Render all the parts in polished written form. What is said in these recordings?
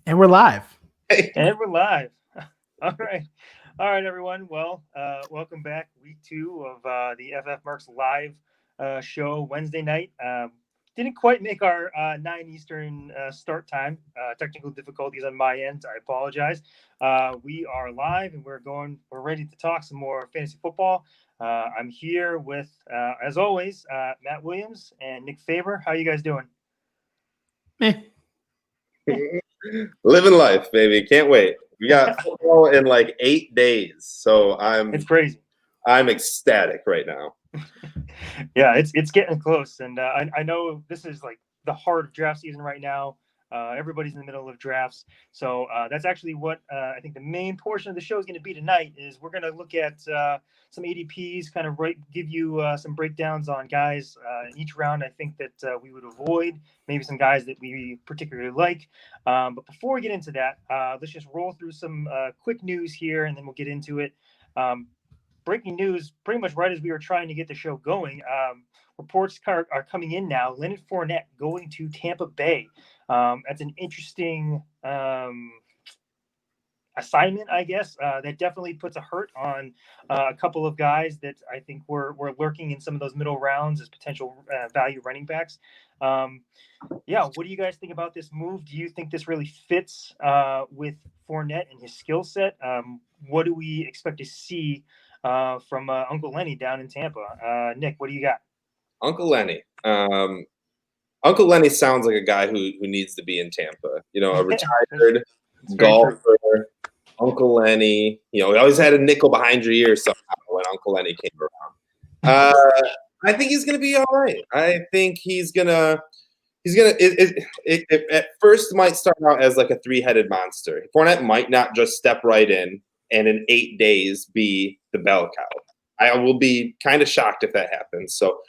And we're live. And we're live. All right. All right, everyone. Well, welcome back. Week 2 of the FFMercs live show Wednesday night. Didn't quite make our 9 Eastern start time. Technical difficulties on my end. I apologize. We are live and we're ready to talk some more fantasy football. I'm here with, as always, Matt Williams and Nick Faber. How you guys doing? Living life, baby. Can't wait. We got football in like 8 days, so It's crazy. I'm ecstatic right now. Yeah, it's getting close, and I know this is like the heart of draft season right now. Everybody's in the middle of drafts, so that's actually what I think the main portion of the show is going to be tonight. Is we're going to look at some ADPs, kind of give you some breakdowns on guys in each round. I think that we would avoid, maybe some guys that we particularly like. But before we get into that, let's just roll through some quick news here, and then we'll get into it. Breaking news, pretty much right as we were trying to get the show going. Reports are coming in now. Leonard Fournette going to Tampa Bay. That's an interesting assignment, I guess. That definitely puts a hurt on a couple of guys that I think were lurking in some of those middle rounds as potential value running backs. Yeah, what do you guys think about this move? Do you think this really fits with Fournette and his skill set? What do we expect to see from Uncle Lenny down in Tampa? Nick, what do you got? Uncle Lenny. Uncle Lenny sounds like a guy who needs to be in Tampa. You know, a retired golfer. Uncle Lenny. You know, he always had a nickel behind your ear somehow when Uncle Lenny came around. I think he's going to be all right. I think he's gonna. It at first might start out as like a 3-headed monster. Fournette might not just step right in and in 8 days be the bell cow. I will be kind of shocked if that happens. So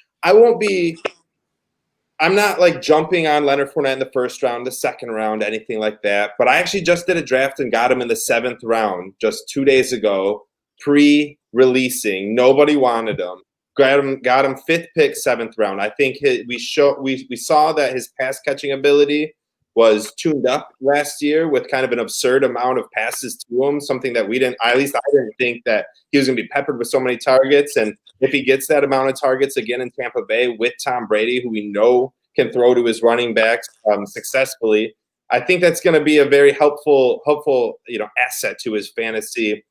I'm not like jumping on Leonard Fournette in the first round, the second round, anything like that. But I actually just did a draft and got him in the 7th round just 2 days ago, pre-releasing. Nobody wanted him. Got him 5th pick, 7th round. I think we saw that his pass catching ability was tuned up last year with kind of an absurd amount of passes to him, something that I didn't think that he was going to be peppered with so many targets. And if he gets that amount of targets again in Tampa Bay with Tom Brady, who we know can throw to his running backs successfully, I think that's going to be a very helpful asset to his fantasy,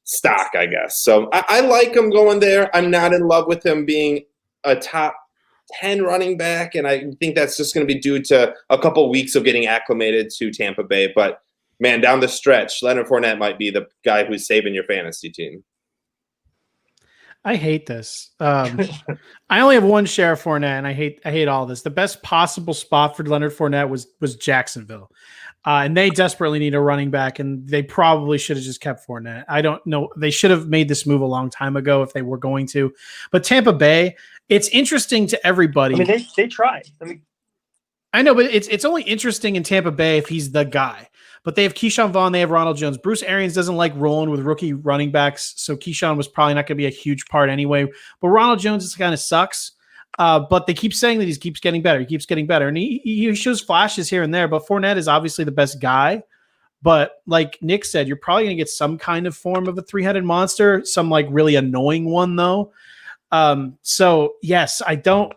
stock, I guess. So I like him going there. I'm not in love with him being a top 10 running back, and I think that's just going to be due to a couple weeks of getting acclimated to Tampa Bay. But, man, down the stretch, Leonard Fournette might be the guy who's saving your fantasy team. I hate this. I only have one share of Fournette, and I hate all this. The best possible spot for Leonard Fournette was Jacksonville. And they desperately need a running back, and they probably should have just kept Fournette. I don't know. They should have made this move a long time ago if they were going to. But Tampa Bay, it's interesting to everybody. I mean, they tried. I know, but it's only interesting in Tampa Bay if he's the guy. But they have Keyshawn Vaughn, they have Ronald Jones. Bruce Arians doesn't like rolling with rookie running backs, so Keyshawn was probably not going to be a huge part anyway. But Ronald Jones just kind of sucks. But they keep saying that he keeps getting better. He keeps getting better. And he shows flashes here and there. But Fournette is obviously the best guy. But like Nick said, you're probably going to get some kind of form of a 3-headed monster, some like really annoying one, though. So, yes, I don't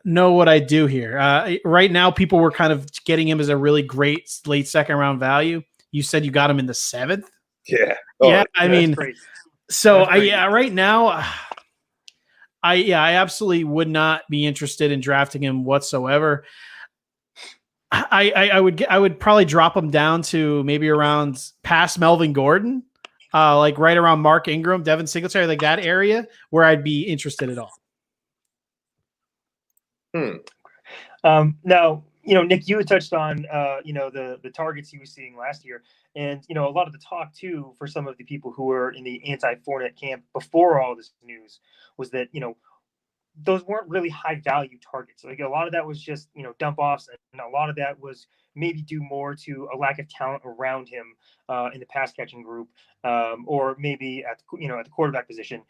know what I do here. Right now, people were kind of getting him as a really great late second round value. You said you got him in the 7th? Yeah. Oh, yeah, I mean, so right now, I absolutely would not be interested in drafting him whatsoever. I would probably drop him down to maybe around past Melvin Gordon, like right around Mark Ingram, Devin Singletary, like that area where I'd be interested at all. Now, Nick, you had touched on, the targets he was seeing last year. And, a lot of the talk, too, for some of the people who were in the anti-Fournette camp before all this news was that, those weren't really high-value targets. Like, a lot of that was just, dump offs. And a lot of that was maybe due more to a lack of talent around him in the pass-catching group or maybe at the quarterback position.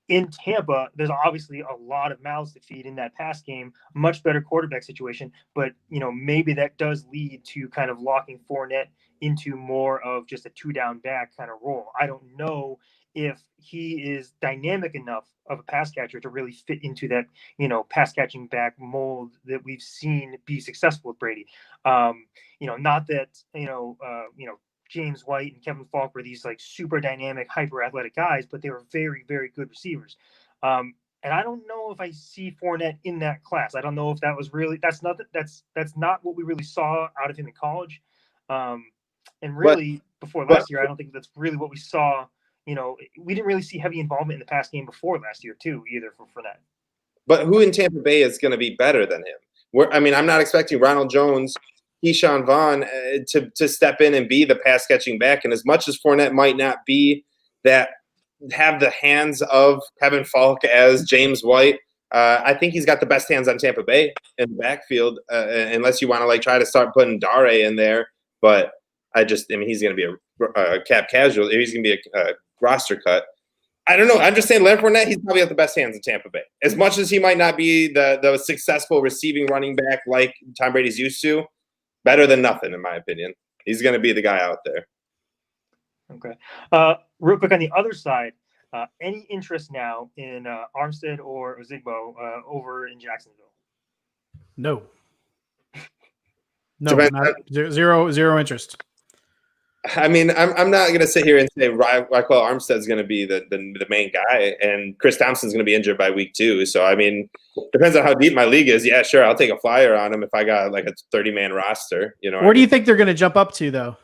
in Tampa, there's obviously a lot of mouths to feed in that pass game, much better quarterback situation. But, maybe that does lead to kind of locking Fournette into more of just a 2-down back kind of role. I don't know if he is dynamic enough of a pass catcher to really fit into that, pass catching back mold that we've seen be successful with Brady. Not that, James White and Kevin Falk were these like super dynamic, hyper athletic guys, but they were very, very good receivers. And I don't know if I see Fournette in that class. I don't know if that was really that's not what we really saw out of him in college. And really before last year, I don't think that's really what we saw. We didn't really see heavy involvement in the pass game before last year too, either for Fournette. But who in Tampa Bay is going to be better than him? I'm not expecting Ronald Jones, Keyshawn Vaughn to step in and be the pass catching back. And as much as Fournette might not be that, have the hands of Kevin Falk as James White, I think he's got the best hands on Tampa Bay in the backfield, unless you want to like try to start putting Dare in there. But he's going to be a cap casual. He's going to be a roster cut. I don't know. I'm just saying Leonard Fournette, he's probably got the best hands in Tampa Bay. As much as he might not be the successful receiving running back like Tom Brady's used to, better than nothing, in my opinion. He's going to be the guy out there. Okay. Real quick on the other side, any interest now in Armstead or Ozigbo over in Jacksonville? No. Zero interest. I'm not going to sit here and say Raquel Armstead's going to be the main guy, and Chris Thompson's going to be injured by week 2. So, depends on how deep my league is. Yeah, sure, I'll take a flyer on him if I got like a 30-man roster. Where do you think they're going to jump up to, though?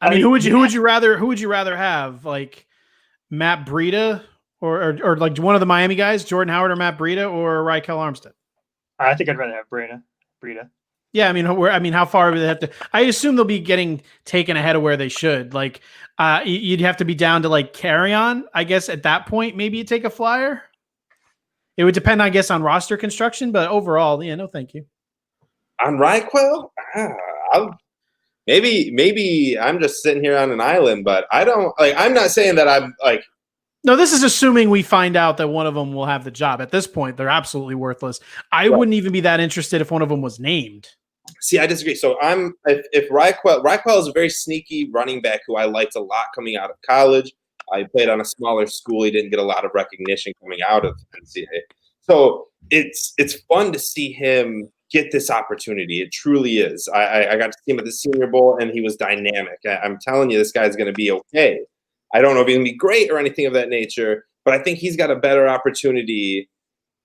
Who would you rather have, like Matt Breida or like one of the Miami guys, Jordan Howard or Matt Breida, or Raquel Armstead? I think I'd rather have Breida. Yeah, how far would they have to? I assume they'll be getting taken ahead of where they should. Like, you'd have to be down to like carry on. I guess at that point, maybe you take a flyer. It would depend, I guess, on roster construction, but overall, no, thank you. On Raquel, maybe I'm just sitting here on an island, but I don't like. I'm not saying that I'm like. No, this is assuming we find out that one of them will have the job. At this point, they're absolutely worthless. I wouldn't even be that interested if one of them was named. See, I disagree. So if Raquel is a very sneaky running back who I liked a lot coming out of college. I played on a smaller school. He didn't get a lot of recognition coming out of NCAA. So it's fun to see him get this opportunity. It truly is. I got to see him at the Senior Bowl, and he was dynamic. I'm telling you, this guy's going to be okay. I don't know if he's going to be great or anything of that nature, but I think he's got a better opportunity.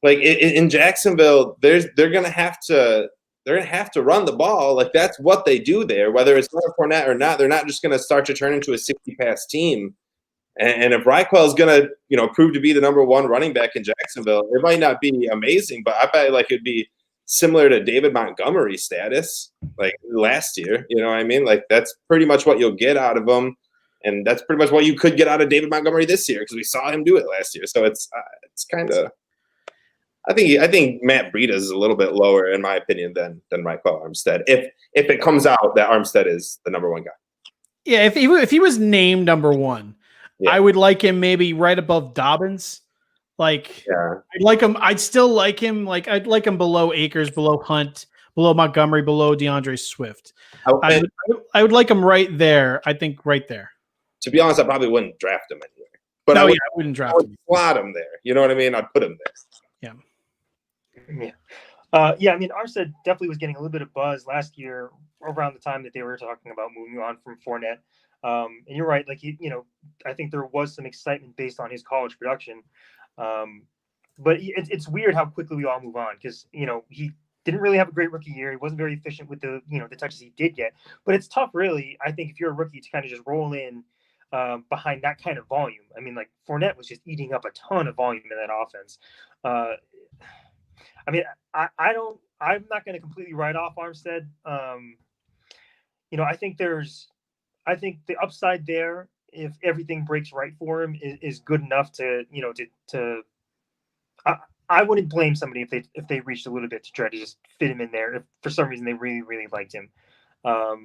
Like in Jacksonville, they're going to have to run the ball. Like that's what they do there. Whether it's Leonard Fournette or not, they're not just going to start to turn into a 60-pass team. And if Raquel is going to, prove to be the number one running back in Jacksonville, it might not be amazing, but I bet like it'd be similar to David Montgomery status like last year. You know what I mean? Like that's pretty much what you'll get out of him. And that's pretty much what you could get out of David Montgomery this year because we saw him do it last year. So it's kind of, I think Matt Breida is a little bit lower in my opinion than Raquel Armstead. If it comes out that Armstead is the number one guy. Yeah, if he was named number one, I would like him maybe right above Dobbins. Like, I'd like him. I'd still like him. Like, I'd like him below Akers, below Hunt, below Montgomery, below DeAndre Swift. I would like him right there. I think right there. To be honest, I probably wouldn't draft him anywhere. But I wouldn't draft him. Slot him there. You know what I mean? I'd put him there. Yeah. Armstead definitely was getting a little bit of buzz last year around the time that they were talking about moving on from Fournette. And you're right. Like, I think there was some excitement based on his college production. But it's weird how quickly we all move on because, he didn't really have a great rookie year. He wasn't very efficient with the touches he did get. But it's tough, really, I think, if you're a rookie to kind of just roll in behind that kind of volume. Like Fournette was just eating up a ton of volume in that offense. I'm not going to completely write off Armstead. I think the upside there, if everything breaks right for him, is good enough to I wouldn't blame somebody if they reached a little bit to try to just fit him in there if for some reason they really, really liked him. I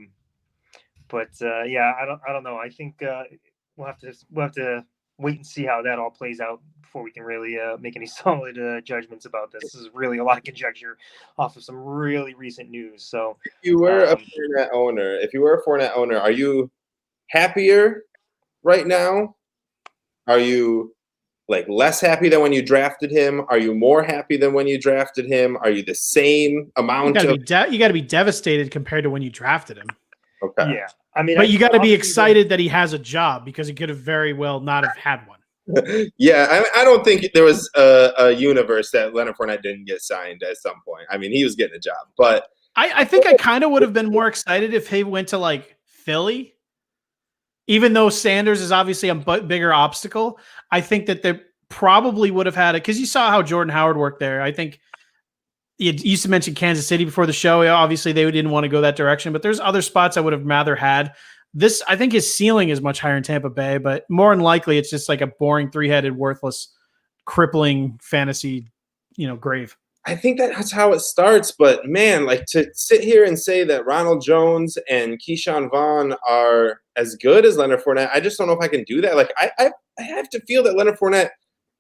don't know. I think we'll have to wait and see how that all plays out before we can really make any solid judgments about this. This is really a lot of conjecture off of some really recent news. So, If you were a Fournette owner, are you happier right now? Are you like less happy than when you drafted him? Are you more happy than when you drafted him? Are you the same amount You of? got to be devastated compared to when you drafted him. Okay. yeah, I mean, But you got to be obviously excited that he has a job because he could have very well not have had one. Yeah, I don't think there was a universe that Leonard Fournette didn't get signed at some point. I mean, he was getting a job, but I think I kind of would have been more excited if he went to like Philly, even though Sanders is obviously a bigger obstacle. I think that they probably would have had it because you saw how Jordan Howard worked there. I think you used to mention Kansas City before the show. Obviously, they didn't want to go that direction, but there's other spots I would have rather had. This, I think his ceiling is much higher in Tampa Bay, but more than likely it's just like a boring, three-headed, worthless, crippling fantasy, grave. I think that's how it starts. But man, like to sit here and say that Ronald Jones and Keyshawn Vaughn are as good as Leonard Fournette, I just don't know if I can do that. Like I have to feel that Leonard Fournette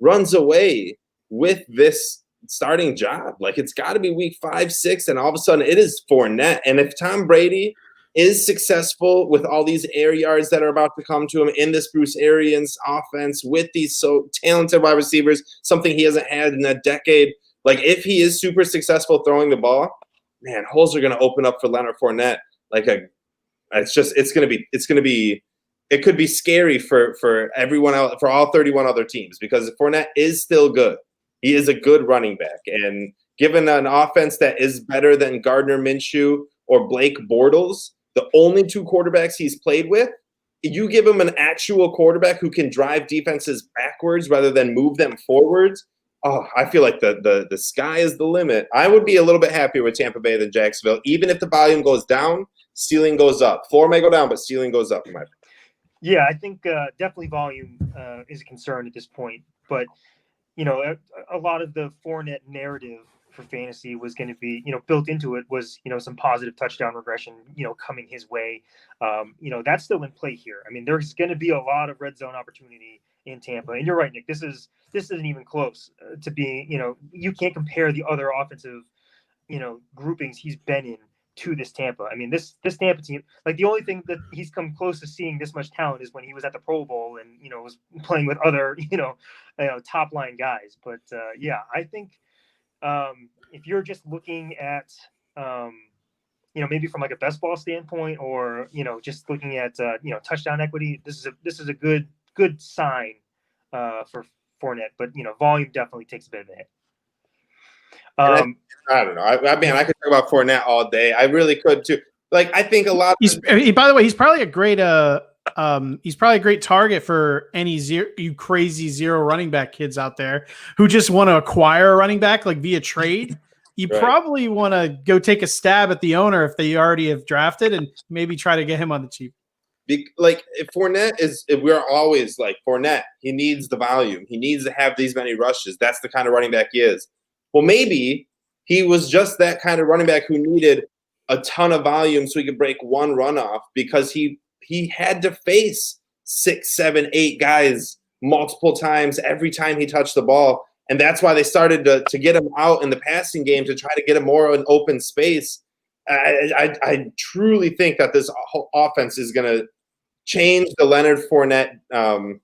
runs away with this starting job. Like it's got to be week 5, 6, and all of a sudden it is Fournette. And if Tom Brady is successful with all these air yards that are about to come to him in this Bruce Arians offense with these so talented wide receivers, something he hasn't had in a decade. Like if he is super successful throwing the ball, man, holes are going to open up for Leonard Fournette. It could be scary for everyone else, for all 31 other teams, because Fournette is still good. He is a good running back. And given an offense that is better than Gardner Minshew or Blake Bortles, the only 2 quarterbacks he's played with, you give him an actual quarterback who can drive defenses backwards rather than move them forwards. Oh, I feel like the sky is the limit. I would be a little bit happier with Tampa Bay than Jacksonville. Even if the volume goes down, ceiling goes up. Floor may go down, but ceiling goes up in my opinion. Yeah, I think definitely volume is a concern at this point. But, a lot of the Fournette narrative for fantasy was going to be, built into it was, some positive touchdown regression, coming his way. That's still in play here. I mean, there's going to be a lot of red zone opportunity in Tampa. And you're right, Nick, this isn't even close to being, you can't compare the other offensive, groupings he's been in to this Tampa. I mean, this Tampa team, like the only thing that he's come close to seeing this much talent is when he was at the Pro Bowl and, was playing with other, top line guys. But yeah, I think if you're just looking at, maybe from like a best ball standpoint or, just looking at, touchdown equity, this is a good sign for Fournette, but, volume definitely takes a bit of a hit. I don't know. I mean, I could talk about Fournette all day. I really could too. Like, I think a lot. By the way, he's probably a great target for any you crazy zero running back kids out there who just want to acquire a running back like via trade. You Right. probably want to go take a stab at the owner if they already have drafted and maybe try to get him on the cheap. Like if we're always like Fournette, he needs the volume. He needs to have these many rushes. That's the kind of running back he is. Well, maybe he was just that kind of running back who needed a ton of volume so he could break one runoff because he had to face 6, 7, 8 guys multiple times every time he touched the ball. And that's why they started to get him out in the passing game to try to get him more in open space. I truly think that this whole offense is going to change the Leonard Fournette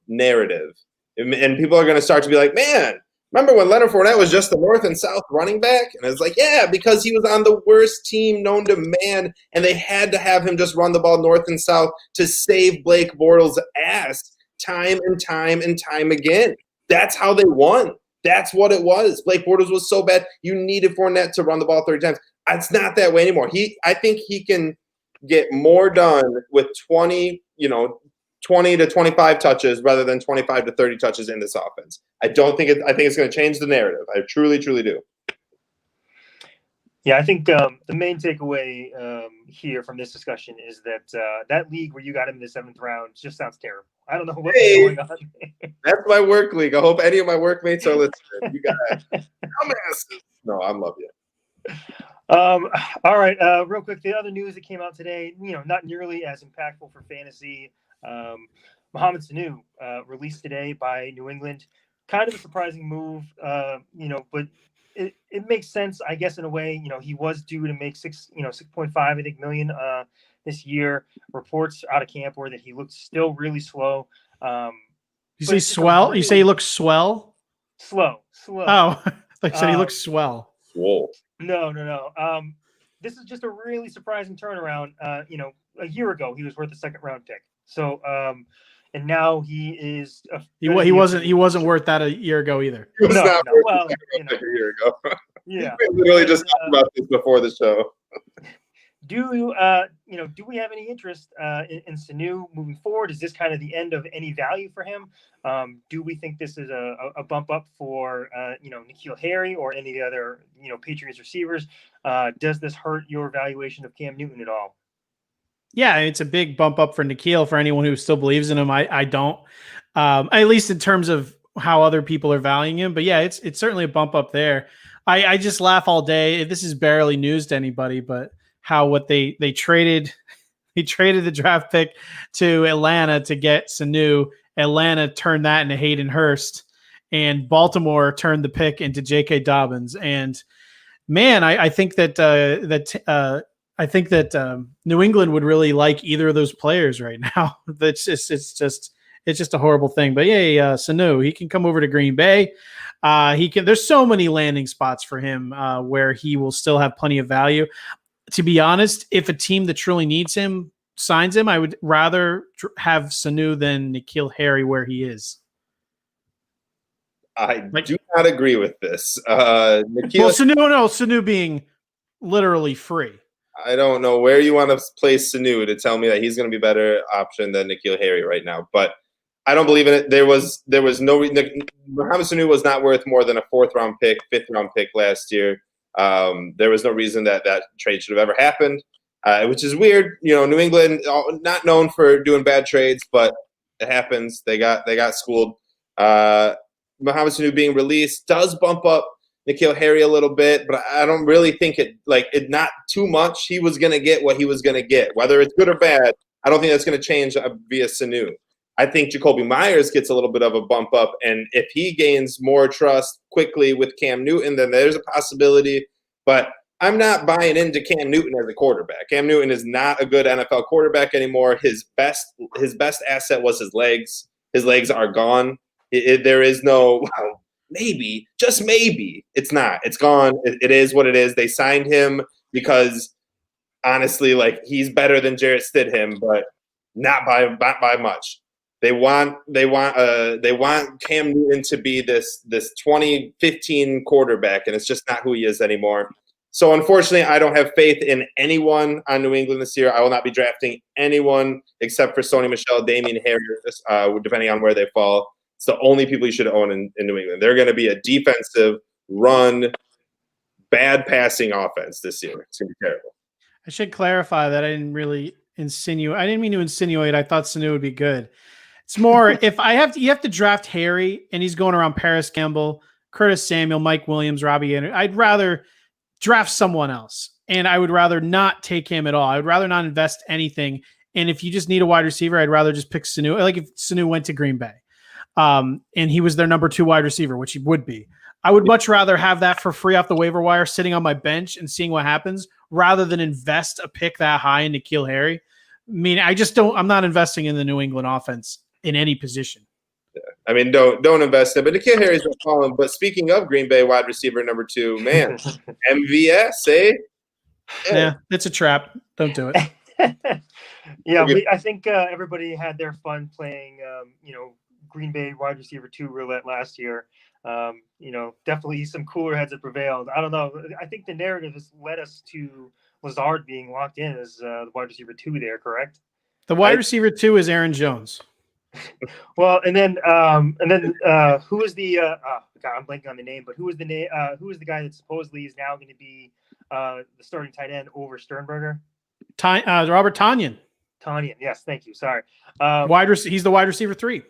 narrative. And people are going to start to be like, man, remember when Leonard Fournette was just the north and south running back? And it's like, yeah, because he was on the worst team known to man, and they had to have him just run the ball north and south to save Blake Bortles' ass time and time and time again. That's how they won. That's what it was. Blake Bortles was so bad, you needed Fournette to run the ball 30 times. It's not that way anymore. I think he can get more done with 20 to 25 touches rather than 25 to 30 touches in this offense. I think it's going to change the narrative. I truly, truly do. Yeah, I think the main takeaway here from this discussion is that that league where you got him in the 7th round just sounds terrible. I don't know what's going on. That's my work league. I hope any of my workmates are listening. You got dumbasses. No, I love you. All right, real quick, the other news that came out today, not nearly as impactful for fantasy, Mohamed Sanu released today by New England. Kind of a surprising move, but it makes sense, I guess, in a way. He was due to make 6.5, I think, million this year. Reports out of camp were that he looked still really slow. You say swell? Really, you say he looks swell? Slow. Oh, like I said, he looks swell. Whoa. No. This is just a really surprising turnaround. A year ago he was worth a second round pick. So, and now he is. He wasn't worth that a year ago either. He was not worth well, a year ago. Yeah, we literally just talked about this before the show. Do we have any interest in Sanu moving forward? Is this kind of the end of any value for him? Do we think this is a bump up for N'Keal Harry or any of the other Patriots receivers? Does this hurt your valuation of Cam Newton at all? Yeah, it's a big bump up for N'Keal. For anyone who still believes in him, I don't. At least in terms of how other people are valuing him. But yeah, it's certainly a bump up there. I just laugh all day. This is barely news to anybody, but what they traded the draft pick to Atlanta to get Sanu. Atlanta turned that into Hayden Hurst, and Baltimore turned the pick into J.K. Dobbins. And man, I think that New England would really like either of those players right now. It's just a horrible thing. But yeah, Sanu, he can come over to Green Bay. There's so many landing spots for him where he will still have plenty of value. To be honest, if a team that truly needs him signs him, I would rather have Sanu than N'Keal Harry where he is. I do not agree with this. Sanu being literally free. I don't know where you want to place Sanu to tell me that he's going to be a better option than N'Keal Harry right now, but I don't believe in it. There was no Mohamed Sanu was not worth more than a 4th round pick, 5th round pick last year. There was no reason that trade should have ever happened, which is weird. New England, not known for doing bad trades, but it happens. They got schooled. Mohamed Sanu being released does bump up N'Keal Harry a little bit, but I don't really think it not too much. He was going to get what he was going to get. Whether it's good or bad, I don't think that's going to change via Sanu. I think Jacoby Myers gets a little bit of a bump up, and if he gains more trust quickly with Cam Newton, then there's a possibility. But I'm not buying into Cam Newton as a quarterback. Cam Newton is not a good NFL quarterback anymore. His best asset was his legs. His legs are gone. There is no maybe, just maybe. It's not. It's gone. It is what it is. They signed him because honestly, he's better than Jarrett Stidham, but not by much. They want Cam Newton to be this 2015 quarterback, and it's just not who he is anymore. So unfortunately, I don't have faith in anyone on New England this year. I will not be drafting anyone except for Sony Michel, Damian Harris, depending on where they fall. It's the only people you should own in New England. They're going to be a defensive, run, bad passing offense this year. It's going to be terrible. I should clarify that I didn't really insinuate. I didn't mean to insinuate. I thought Sanu would be good. It's more if you have to draft Harry and he's going around Paris Campbell, Curtis Samuel, Mike Williams, Robbie Anderson. I'd rather draft someone else, and I would rather not take him at all. I would rather not invest anything. And if you just need a wide receiver, I'd rather just pick Sanu. Like if Sanu went to Green Bay, and he was their number 2 wide receiver, which he would be. I would much rather have that for free off the waiver wire, sitting on my bench and seeing what happens, rather than invest a pick that high in N'Keal Harry. I mean, I'm not investing in the New England offense in any position. Yeah. I mean, don't invest in it. But N'Keal Harry's not falling. But speaking of Green Bay wide receiver number 2, man, MVS, eh? Yeah, it's a trap. Don't do it. Yeah, I think everybody had their fun playing, Green Bay wide receiver 2 roulette last year. Definitely some cooler heads have prevailed. I don't know. I think the narrative has led us to Lazard being locked in as the wide receiver 2 there, correct? The wide receiver 2 is Aaron Jones. Well, and then who is the God, I'm blanking on the name, but who is the guy that supposedly is now going to be the starting tight end over Sternberger? Robert Tonyan. Tonyan, yes, thank you. Sorry. He's the wide receiver 3.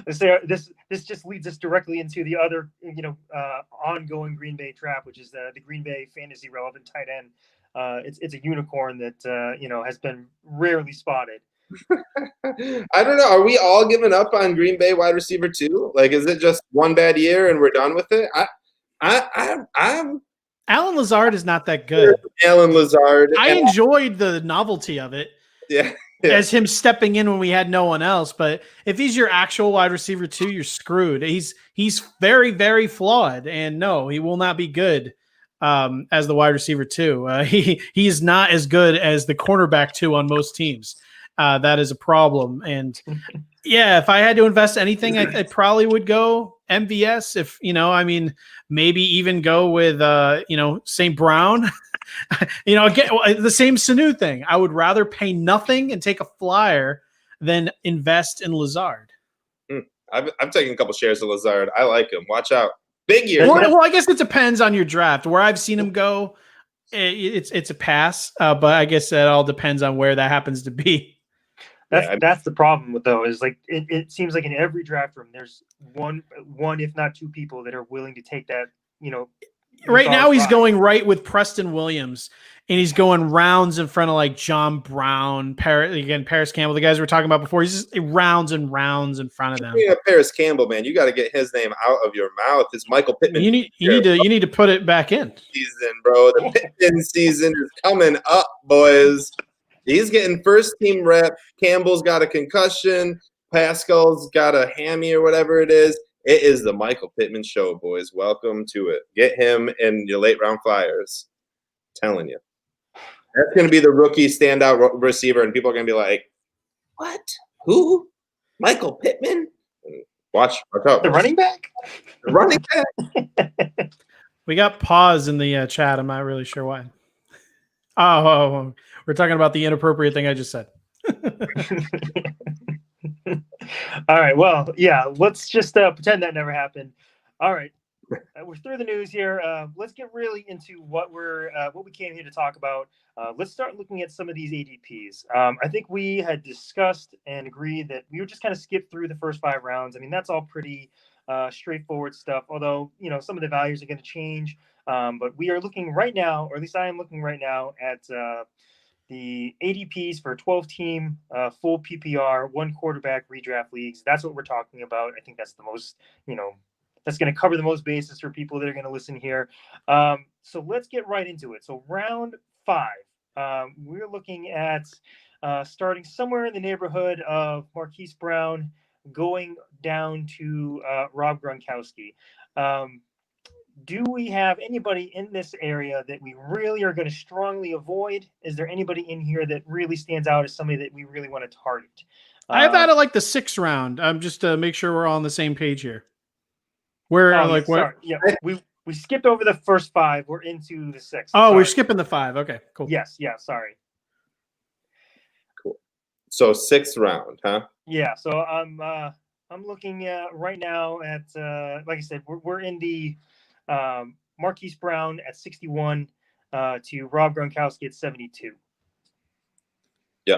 This just leads us directly into the other ongoing Green Bay trap, which is the Green Bay fantasy relevant tight end. It's a unicorn that has been rarely spotted. I don't know. Are we all giving up on Green Bay wide receiver too? Like, is it just one bad year and we're done with it? I'm Alan Lazard is not that good. Alan Lazard. I enjoyed the novelty of it. Yeah. As him stepping in when we had no one else. But if he's your actual wide receiver too, you're screwed. He's very, very flawed. And no, he will not be good as the wide receiver too. He's not as good as the cornerback too on most teams. That is a problem. And yeah, if I had to invest anything, I probably would go MVS. If, maybe even go with, St. Brown. Again, the same Sanu thing. I would rather pay nothing and take a flyer than invest in Lazard. I've taken a couple shares of Lazard. I like him. Watch out. Big year. Well, I guess it depends on your draft. Where I've seen him go, it's a pass. But I guess that all depends on where that happens to be. That's the problem with though, is like it seems like in every draft room there's one if not two people that are willing to take that, Right now he's going right with Preston Williams, and he's going rounds in front of like John Brown, Paris Campbell, the guys we were talking about before. He's just rounds and rounds in front of them. Paris Campbell, man, you got to get his name out of your mouth. It's Michael Pittman. You need to put it back in. Season, bro. The Pittman season is coming up, boys. He's getting first team rep. Campbell's got a concussion. Pascal's got a hammy or whatever it is. It is the Michael Pittman show, boys. Welcome to it. Get him in your late round flyers. Telling you. That's going to be the rookie standout receiver, and people are going to be like, what? Who? Michael Pittman? Watch out. The running back? The running back? We got pause in the chat. I'm not really sure why. Oh, we're talking about the inappropriate thing I just said. All right. Well, yeah, let's just pretend that never happened. All right. We're through the news here. Let's get really into what we came here to talk about. Let's start looking at some of these ADPs. I think we had discussed and agreed that we would just kind of skip through the first 5 rounds. I mean, that's all pretty straightforward stuff, although, some of the values are going to change. But we are looking right now, or at least I am looking right now at the ADPs for 12-team full PPR, 1 quarterback redraft leagues. That's what we're talking about. I think that's the most, that's going to cover the most bases for people that are going to listen here. So let's get right into it. So round 5, we're looking at starting somewhere in the neighborhood of Marquise Brown going down to Rob Gronkowski. Do we have anybody in this area that we really are going to strongly avoid? Is there anybody in here that really stands out as somebody that we really want to target? I have that at like the 6th round. Just to make sure we're all on the same page here. Yeah, we skipped over the first 5. We're into the 6th. Oh, we're skipping the 5. Okay, cool. Yes. Yeah. Sorry. Cool. So 6th round, huh? Yeah. So I'm looking right now at like I said, we're in the Marquise Brown at 61 to Rob Gronkowski at 72. Yeah.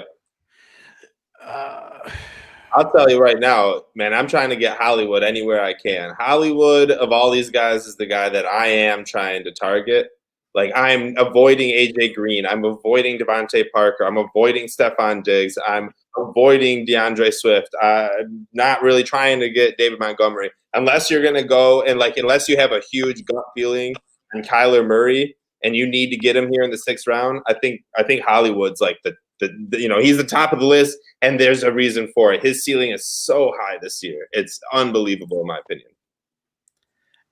I'll tell you right now, man, I'm trying to get Hollywood anywhere I can. Hollywood, of all these guys, is the guy that I am trying to target. Like, I'm avoiding AJ Green. I'm avoiding Devontae Parker. I'm avoiding Stephon Diggs. I'm avoiding DeAndre Swift. I'm not really trying to get David Montgomery. Unless you're going to go and, unless you have a huge gut feeling on Kyler Murray and you need to get him here in the 6th round, I think Hollywood's like the he's the top of the list, and there's a reason for it. His ceiling is so high this year. It's unbelievable, in my opinion.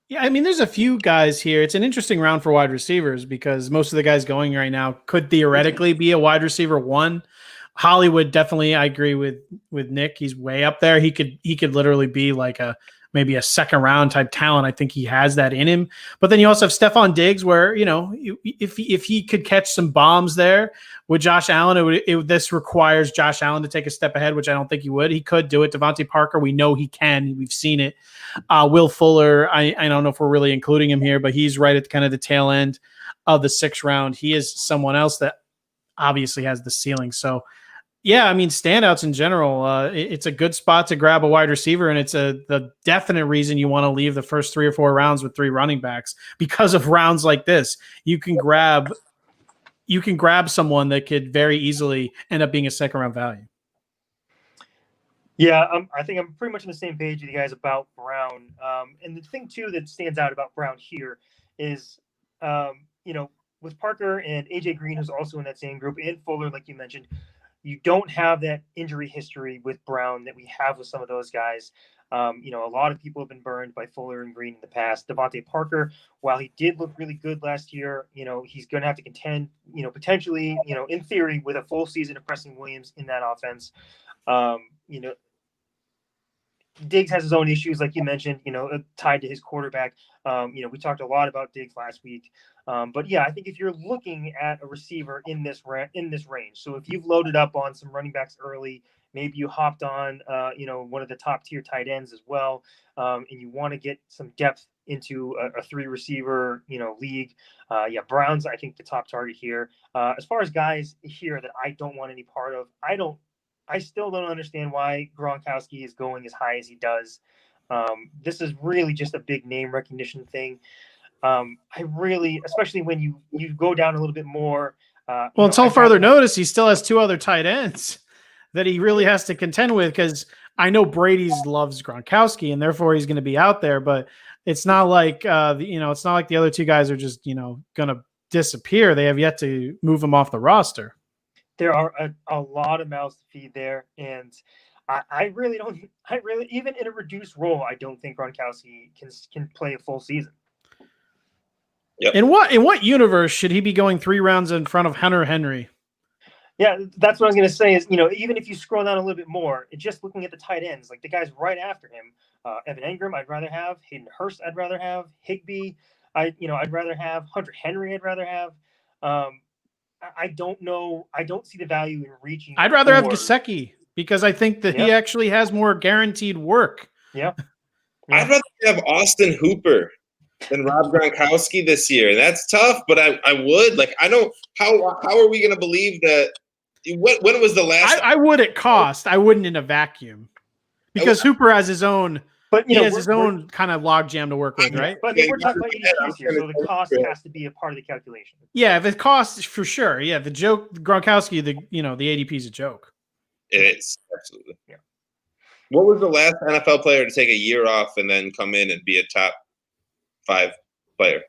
Yeah, I mean, there's a few guys here. It's an interesting round for wide receivers because most of the guys going right now could theoretically be a wide receiver 1. Hollywood, definitely, I agree with Nick. He's way up there. He could literally be like maybe a 2nd round type talent. I think he has that in him. But then you also have Stephon Diggs, where if he could catch some bombs there with Josh Allen, this requires Josh Allen to take a step ahead, which I don't think he would. He could do it. Devontae Parker, we know he can. We've seen it. Will Fuller, I don't know if we're really including him here, but he's right at kind of the tail end of the 6th round. He is someone else that obviously has the ceiling. So, yeah, I mean, standouts in general, it's a good spot to grab a wide receiver, and it's the definite reason you want to leave the first 3 or 4 rounds with 3 running backs because of rounds like this. You can grab someone that could very easily end up being a 2nd round value. Yeah, I think I'm pretty much on the same page with you guys about Brown. And the thing too that stands out about Brown here is, with Parker and AJ Green, who's also in that same group, and Fuller, like you mentioned, you don't have that injury history with Brown that we have with some of those guys. A lot of people have been burned by Fuller and Green in the past. Devontae Parker, while he did look really good last year, he's going to have to contend, potentially, in theory, with a full season of Preston Williams in that offense. Um, you know, Diggs has his own issues, like you mentioned, tied to his quarterback. We talked a lot about Diggs last week, but yeah, I think if you're looking at a receiver in this range, so if you've loaded up on some running backs early, maybe you hopped on, one of the top tier tight ends as well, and you want to get some depth into a three receiver, league. Brown's I think the top target here. As far as guys here that I don't want any part of, I still don't understand why Gronkowski is going as high as he does. This is really just a big name recognition thing. Especially when you go down a little bit more. Well, until further notice, he still has two other tight ends that he really has to contend with, because I know Brady loves Gronkowski and therefore he's going to be out there, but it's not like it's not like the other two guys are just going to disappear. They have yet to move him off the roster. There are a lot of mouths to feed there, and I really even in a reduced role, I don't think Gronkowski can play a full season. Yep. In what universe should he be going 3 rounds in front of Hunter Henry? Yeah, that's what I was going to say is, even if you scroll down a little bit more, just looking at the tight ends, like the guys right after him, Evan Engram, I'd rather have. Hayden Hurst, I'd rather have. Higbee, I'd rather have. Hunter Henry, I'd rather have. I don't know. I don't see the value in reaching. I'd rather have Gesicki, because I think that he actually has more guaranteed work. Yeah. I'd rather have Austin Hooper than Rob Gronkowski this year. And that's tough, but I would. Like, I don't. How are we going to believe that? When was the last? I would at cost. I wouldn't in a vacuum, because Hooper has his own. But he has his own kind of logjam to work with, right? But we're talking about ADPs here, so the cost has to be a part of the calculation. Yeah, the cost for sure. Yeah, the joke, Gronkowski, the ADP is a joke. It is, absolutely. Yeah. What was the last NFL player to take a year off and then come in and be a top 5 player?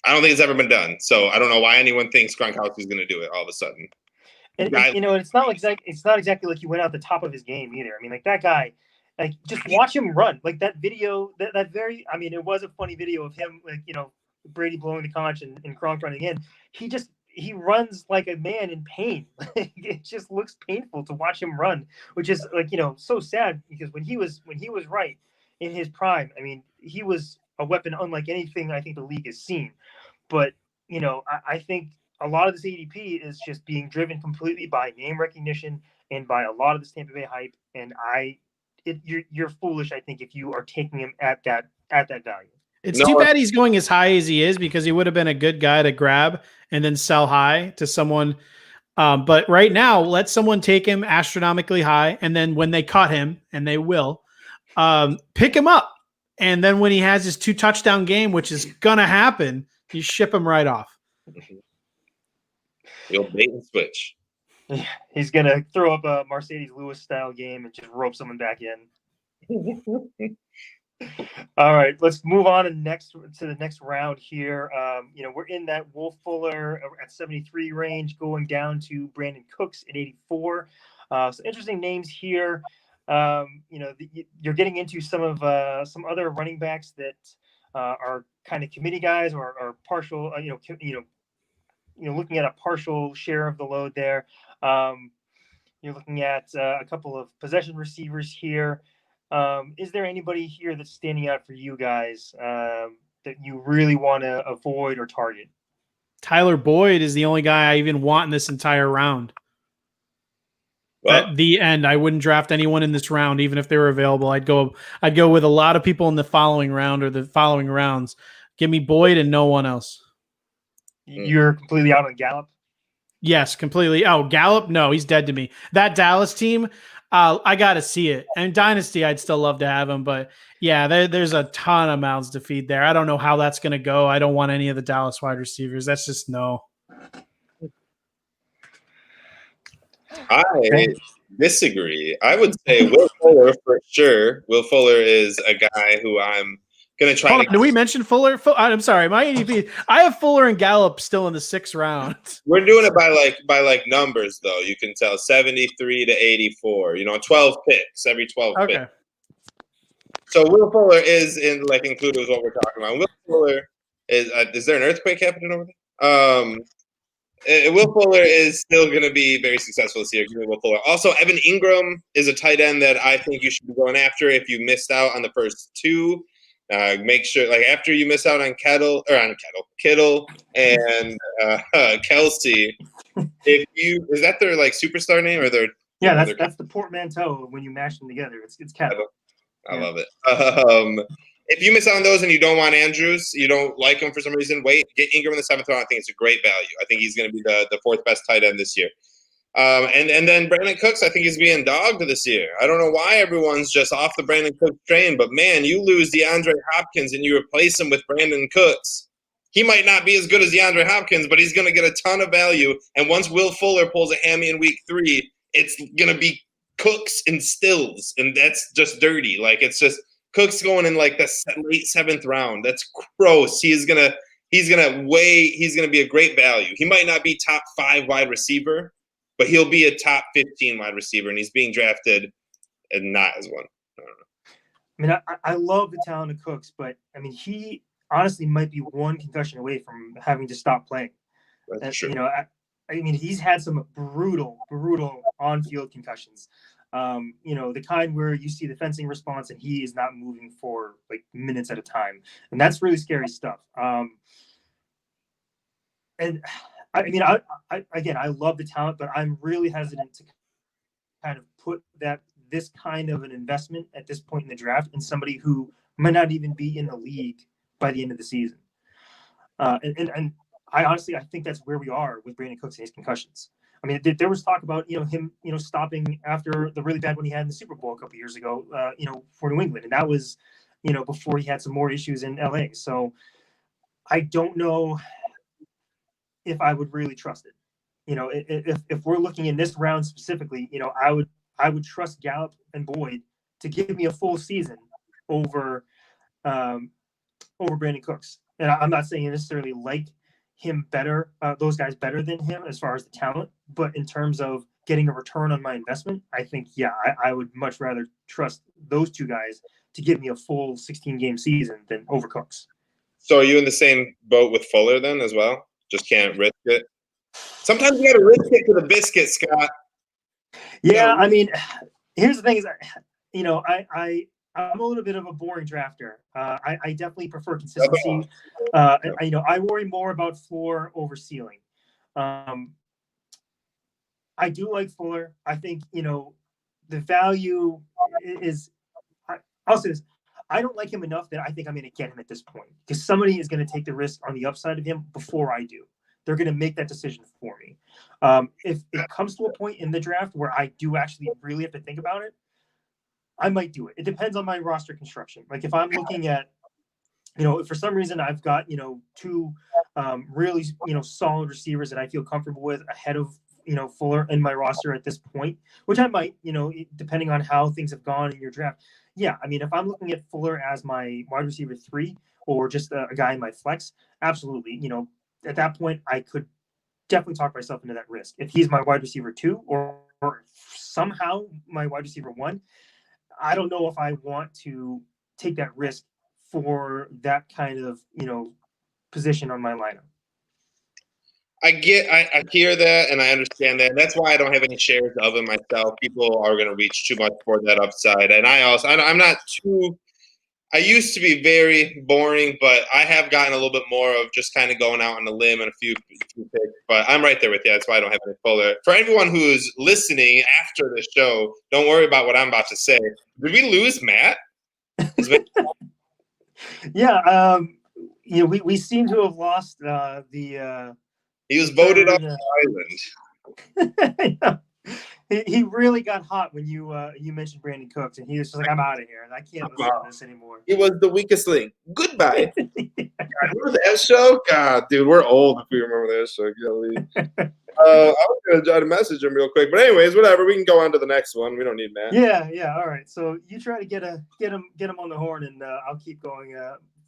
I don't think it's ever been done. So I don't know why anyone thinks Gronkowski is going to do it all of a sudden. And it's not exactly like he went out the top of his game either. I mean, like that guy. Like, just watch him run. Like that video, it was a funny video of him, like, Brady blowing the conch and Gronk running in. He runs like a man in pain. It just looks painful to watch him run, which is so sad, because when he was right in his prime, I mean, he was a weapon unlike anything I think the league has seen. But, I think a lot of this ADP is just being driven completely by name recognition and by a lot of this Tampa Bay hype. And you're foolish, I think, if you are taking him at that value. It's too bad he's going as high as he is, because he would have been a good guy to grab and then sell high to someone. But right now, let someone take him astronomically high, and then when they cut him, and they will, pick him up. And then when he has his 2 touchdown game, which is going to happen, you ship him right off. You'll bait and switch. Yeah, he's going to throw up a Mercedes Lewis style game and just rope someone back in. All right, let's move on to the next round here. We're in that Wolf Fuller at 73 range, going down to Brandon Cooks at 84. So interesting names here. You're getting into some other running backs that are kind of committee guys or are partial. Looking at a partial share of the load there. You're looking at a couple of possession receivers here. Is there anybody here that's standing out for you guys that you really want to avoid or target? Tyler Boyd is the only guy I even want in this entire round. Well, at the end, I wouldn't draft anyone in this round, even if they were available. I'd go with a lot of people in the following round or the following rounds. Give me Boyd and no one else. You're completely out on Gallup? Yes, completely. Oh, Gallup? No, he's dead to me. That Dallas team, I got to see it. And Dynasty, I'd still love to have him. But, yeah, there's a ton of mouths to feed there. I don't know how that's going to go. I don't want any of the Dallas wide receivers. That's just no. I disagree. I would say Will Fuller for sure. Will Fuller is a guy who I'm going to try Hold to. on, do we mention Fuller? I'm sorry, my ADP. I have Fuller and Gallup still in the 6th round. We're doing it by numbers though. You can tell 73 to 84. 12 picks every 12 picks. Okay. So Will Fuller is included with what we're talking about. Will Fuller is there an earthquake happening over there? Will Fuller is still going to be very successful this year. Will Fuller. Also, Evan Ingram is a tight end that I think you should be going after if you missed out on the first 2. Make sure, after you miss out on Kittle and Kelsey, is that their superstar name or their? Yeah, that's the portmanteau when you mash them together. It's Kittle. I love it. If you miss out on those and you don't want Andrews, you don't like him for some reason, get Ingram in the 7th round. I think it's a great value. I think he's going to be the 4th best tight end this year. And then Brandon Cooks, I think he's being dogged this year. I don't know why everyone's just off the Brandon Cooks train, but man, you lose DeAndre Hopkins and you replace him with Brandon Cooks. He might not be as good as DeAndre Hopkins, but he's going to get a ton of value. And once Will Fuller pulls a hammy in week 3, it's going to be Cooks and Stills, and that's just dirty. It's just Cooks going in the late 7th round. That's gross. He's gonna be a great value. He might not be top 5 wide receiver, but he'll be a top 15 wide receiver, and he's being drafted and not as one. I don't know. I love the talent of Cooks, but he honestly might be one concussion away from having to stop playing. That's true. He's had some brutal on-field concussions. The kind where you see the fencing response and he is not moving for minutes at a time. And that's really scary stuff. And I love the talent, but I'm really hesitant to kind of put this kind of an investment at this point in the draft in somebody who might not even be in the league by the end of the season. And I think that's where we are with Brandon Cooks and his concussions. There was talk about him stopping after the really bad one he had in the Super Bowl a couple years ago, for New England, and that was before he had some more issues in LA. So I don't know if I would really trust it. If we're looking in this round specifically, I would trust Gallup and Boyd to give me a full season over Brandon Cooks. And I'm not saying necessarily him better, those guys better than him as far as the talent, but in terms of getting a return on my investment, I think, I would much rather trust those 2 guys to give me a full 16-game season than over Cooks. So are you in the same boat with Fuller then as well? Just can't risk it? Sometimes you got to risk it for the biscuit, Scott. Yeah, here's the thing is, I'm a little bit of a boring drafter. I definitely prefer consistency. I worry more about floor over ceiling. I do like Fuller. I think, the value is, I'll say this. I don't like him enough that I think I'm going to get him at this point because somebody is going to take the risk on the upside of him before I do. They're going to make that decision for me. If it comes to a point in the draft where I do actually really have to think about it, I might do it. It depends on my roster construction. If I'm looking at, if for some reason I've got, 2 really, solid receivers that I feel comfortable with ahead of, Fuller in my roster at this point, which I might, depending on how things have gone in your draft. Yeah. If I'm looking at Fuller as my wide receiver 3 or just a guy in my flex, absolutely. At that point, I could definitely talk myself into that risk. If he's my wide receiver 2 or somehow my wide receiver 1, I don't know if I want to take that risk for that kind of, position on my lineup. I hear that and I understand that. That's why I don't have any shares of it myself. People are going to reach too much for that upside. And I'm not too, I used to be very boring, but I have gotten a little bit more of just kind of going out on a limb and a few picks. But I'm right there with you. That's why I don't have any Fuller. For everyone who's listening after the show, don't worry about what I'm about to say. Did we lose Matt? Yeah. We seem to have lost the. He was voted off the island. He really got hot when you mentioned Brandon Cooks, and he was just like, "I'm out of here, and I can't listen to this anymore." He was the weakest link. Goodbye. God, remember that show? God, dude, we're old if we remember that show. was gonna try to message him real quick, but anyways, whatever. We can go on to the next one. We don't need Matt. Yeah. All right. So you try to get him on the horn, and I'll keep going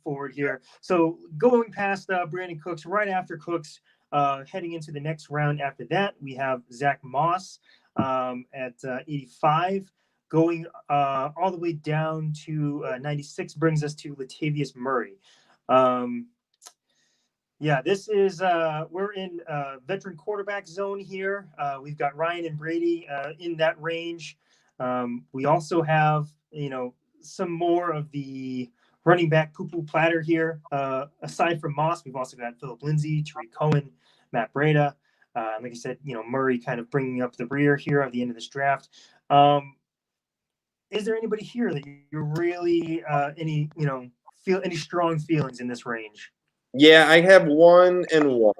forward here. So going past Brandon Cooks, right after Cooks, heading into the next round after that, we have Zach Moss at 85. Going all the way down to 96 brings us to Latavius Murray. Yeah, this is we're in veteran quarterback zone here. We've got Ryan and Brady in that range. We also have, some more of the running back poo-poo platter here. Aside from Moss, we've also got Philip Lindsay, Tariq Cohen, Matt Breda. Like I said, Murray kind of bringing up the rear here at the end of this draft. Is there anybody here that you're really feel any strong feelings in this range? Yeah, I have 1 and 1.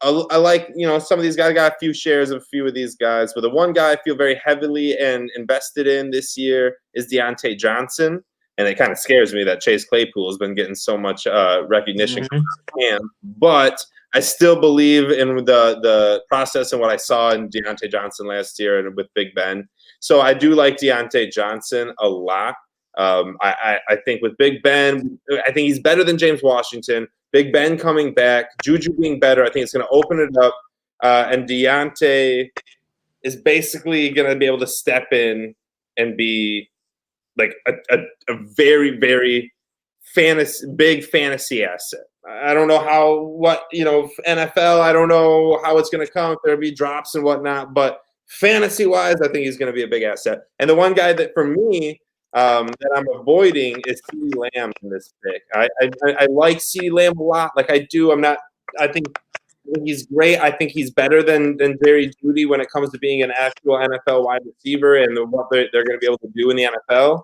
I like, some of these guys. I got a few shares of a few of these guys, but the one guy I feel very heavily and invested in this year is Deontay Johnson. And it kind of scares me that Chase Claypool has been getting so much recognition from him. But I still believe in the process and what I saw in Deontay Johnson last year and with Big Ben. So I do like Deontay Johnson a lot. I think with Big Ben, I think he's better than James Washington. Big Ben coming back, Juju being better, I think it's going to open it up. And Deontay is basically going to be able to step in and be like a very, very big fantasy asset. I don't know NFL, I don't know how it's going to come. There'll be drops and whatnot, but fantasy-wise, I think he's going to be a big asset. And the one guy that, for me, that I'm avoiding is CeeDee Lamb in this pick. I like CeeDee Lamb a lot. Like I do. I think he's great. I think he's better than Jerry Jeudy when it comes to being an actual NFL wide receiver and what they're going to be able to do in the NFL.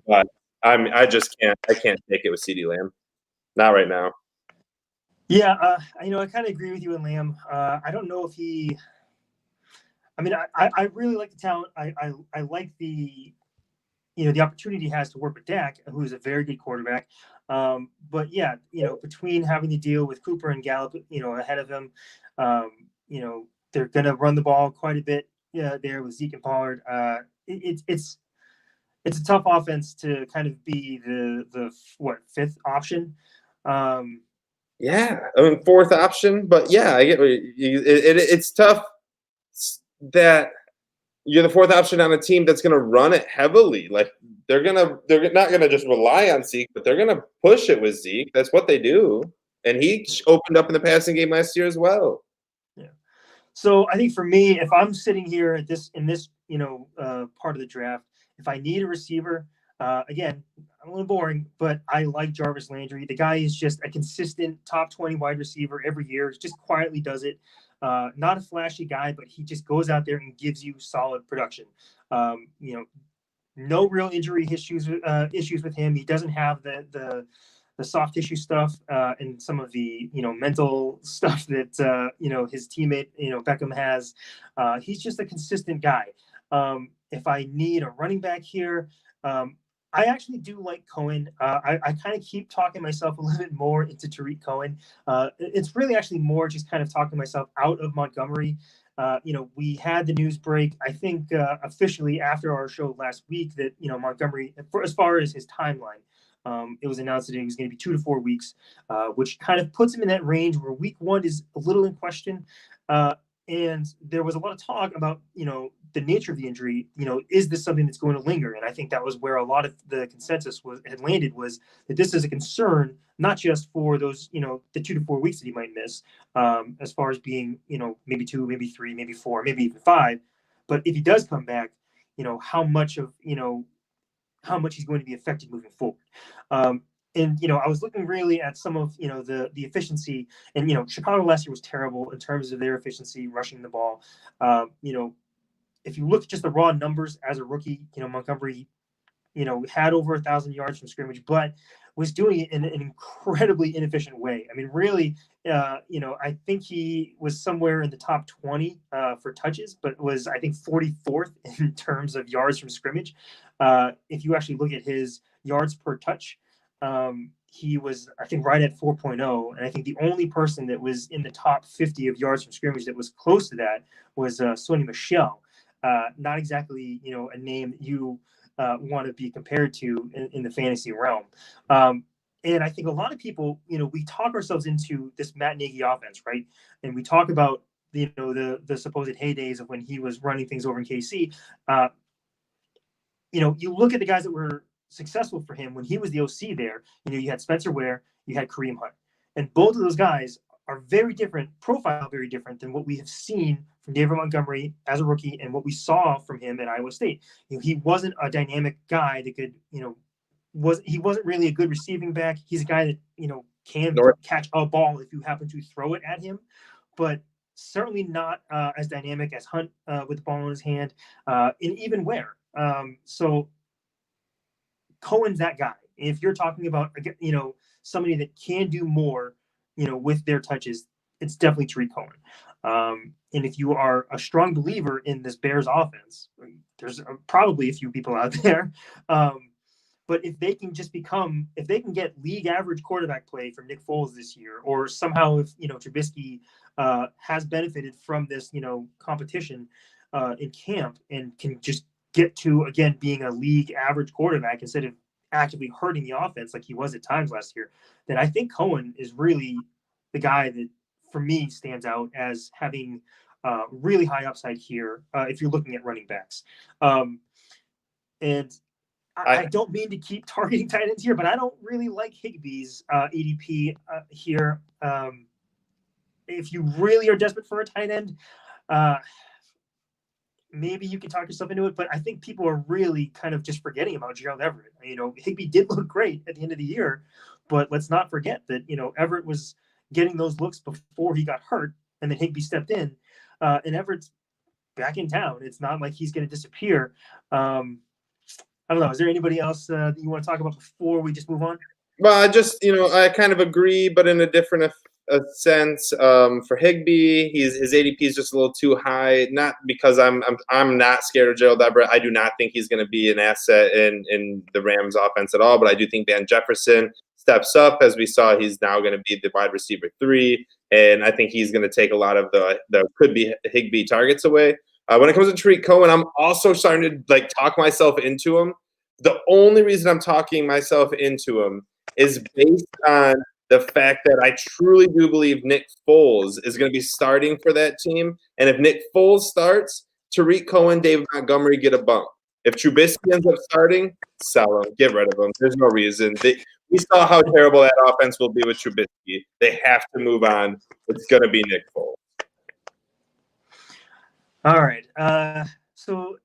But I just can't. I can't take it with CeeDee Lamb. Not right now. Yeah, I kind of agree with you on Lamb. I don't know if he. I mean, I really like the talent. I like the opportunity he has to work with Dak, who is a very good quarterback. But yeah, between having to deal with Cooper and Gallup, ahead of him, they're going to run the ball quite a bit there with Zeke and Pollard. It's a tough offense to kind of be the fifth option. Yeah, I mean, fourth option, but yeah, I get it's tough that you're the fourth option on a team that's going to run it heavily. Like they're not going to just rely on Zeke, but they're going to push it with Zeke. That's what they do. And he opened up in the passing game last year as well. Yeah. So I think for me, if I'm sitting here in this part of the draft, if I need a receiver, again, I'm a little boring, but I like Jarvis Landry. The guy is just a consistent top 20 wide receiver every year. Just quietly does it. Not a flashy guy, but he just goes out there and gives you solid production. No real injury issues with him. He doesn't have the soft tissue stuff and some of the mental stuff that his teammate Beckham has. He's just a consistent guy. If I need a running back here, I actually do like Cohen. I kind of keep talking myself a little bit more into Tariq Cohen. It's really actually more just kind of talking myself out of Montgomery. We had the news break, I think, officially after our show last week that, Montgomery, as far as his timeline, it was announced that it was going to be 2 to 4 weeks, which kind of puts him in that range where week 1 is a little in question. And there was a lot of talk about, the nature of the injury. Is this something that's going to linger? And I think that was where a lot of the consensus had landed, was that this is a concern, not just for those, the 2 to 4 weeks that he might miss, as far as being, maybe 2, maybe 3, maybe 4, maybe even 5. But if he does come back, how much he's going to be affected moving forward. And I was looking really at some of the efficiency, and Chicago last year was terrible in terms of their efficiency rushing the ball. If you look at just the raw numbers as a rookie, Montgomery, had over 1,000 yards from scrimmage, but was doing it in an incredibly inefficient way. I mean, really, I think he was somewhere in the top 20 for touches, but was, I think, 44th in terms of yards from scrimmage. If you actually look at his yards per touch, he was, I think, right at 4.0. And I think the only person that was in the top 50 of yards from scrimmage that was close to that was Sonny Michel. Not exactly, a name that you want to be compared to in the fantasy realm. And I think a lot of people, we talk ourselves into this Matt Nagy offense, right? And we talk about, the supposed heydays of when he was running things over in KC. You look at the guys that were successful for him when he was the OC there. You had Spencer Ware, you had Kareem Hunt, and both of those guys are very different, profile very different than what we have seen from David Montgomery as a rookie and what we saw from him at Iowa State. He wasn't a dynamic guy that could, he wasn't really a good receiving back. He's a guy that, can catch a ball if you happen to throw it at him, but certainly not as dynamic as Hunt with the ball in his hand, and even Ware. So Cohen's that guy. If you're talking about, somebody that can do more, with their touches, it's definitely Tariq Cohen. And if you are a strong believer in this Bears offense, there's probably a few people out there. But if they can if they can get league average quarterback play from Nick Foles this year, or somehow if, Trubisky has benefited from this, competition in camp and can just get to, again, being a league average quarterback instead of actively hurting the offense like he was at times last year, then I think Cohen is really the guy that, for me, stands out as having really high upside here if you're looking at running backs. And I don't mean to keep targeting tight ends here, but I don't really like Higbee's ADP here. If you really are desperate for a tight end, maybe you can talk yourself into it, but I think people are really kind of just forgetting about Gerald Everett. Higbee did look great at the end of the year, but let's not forget that, Everett was getting those looks before he got hurt, and then Higbee stepped in, and Everett's back in town. It's not like he's going to disappear. I don't know. Is there anybody else that you want to talk about before we just move on? Well, I kind of agree, but in a different sense. For Higbee, his ADP is just a little too high. Not because I'm not scared of Gerald Everett. I do not think he's going to be an asset in the Rams offense at all. But I do think Van Jefferson steps up, as we saw. He's now going to be the wide receiver 3, and I think he's going to take a lot of the could be Higbee targets away. When it comes to Tariq Cohen, I'm also starting to talk myself into him. The only reason I'm talking myself into him is based on the fact that I truly do believe Nick Foles is going to be starting for that team. And if Nick Foles starts, Tariq Cohen, David Montgomery get a bump. If Trubisky ends up starting, sell him, get rid of him. There's no reason. We saw how terrible that offense will be with Trubisky. They have to move on. It's going to be Nick Foles. All right. So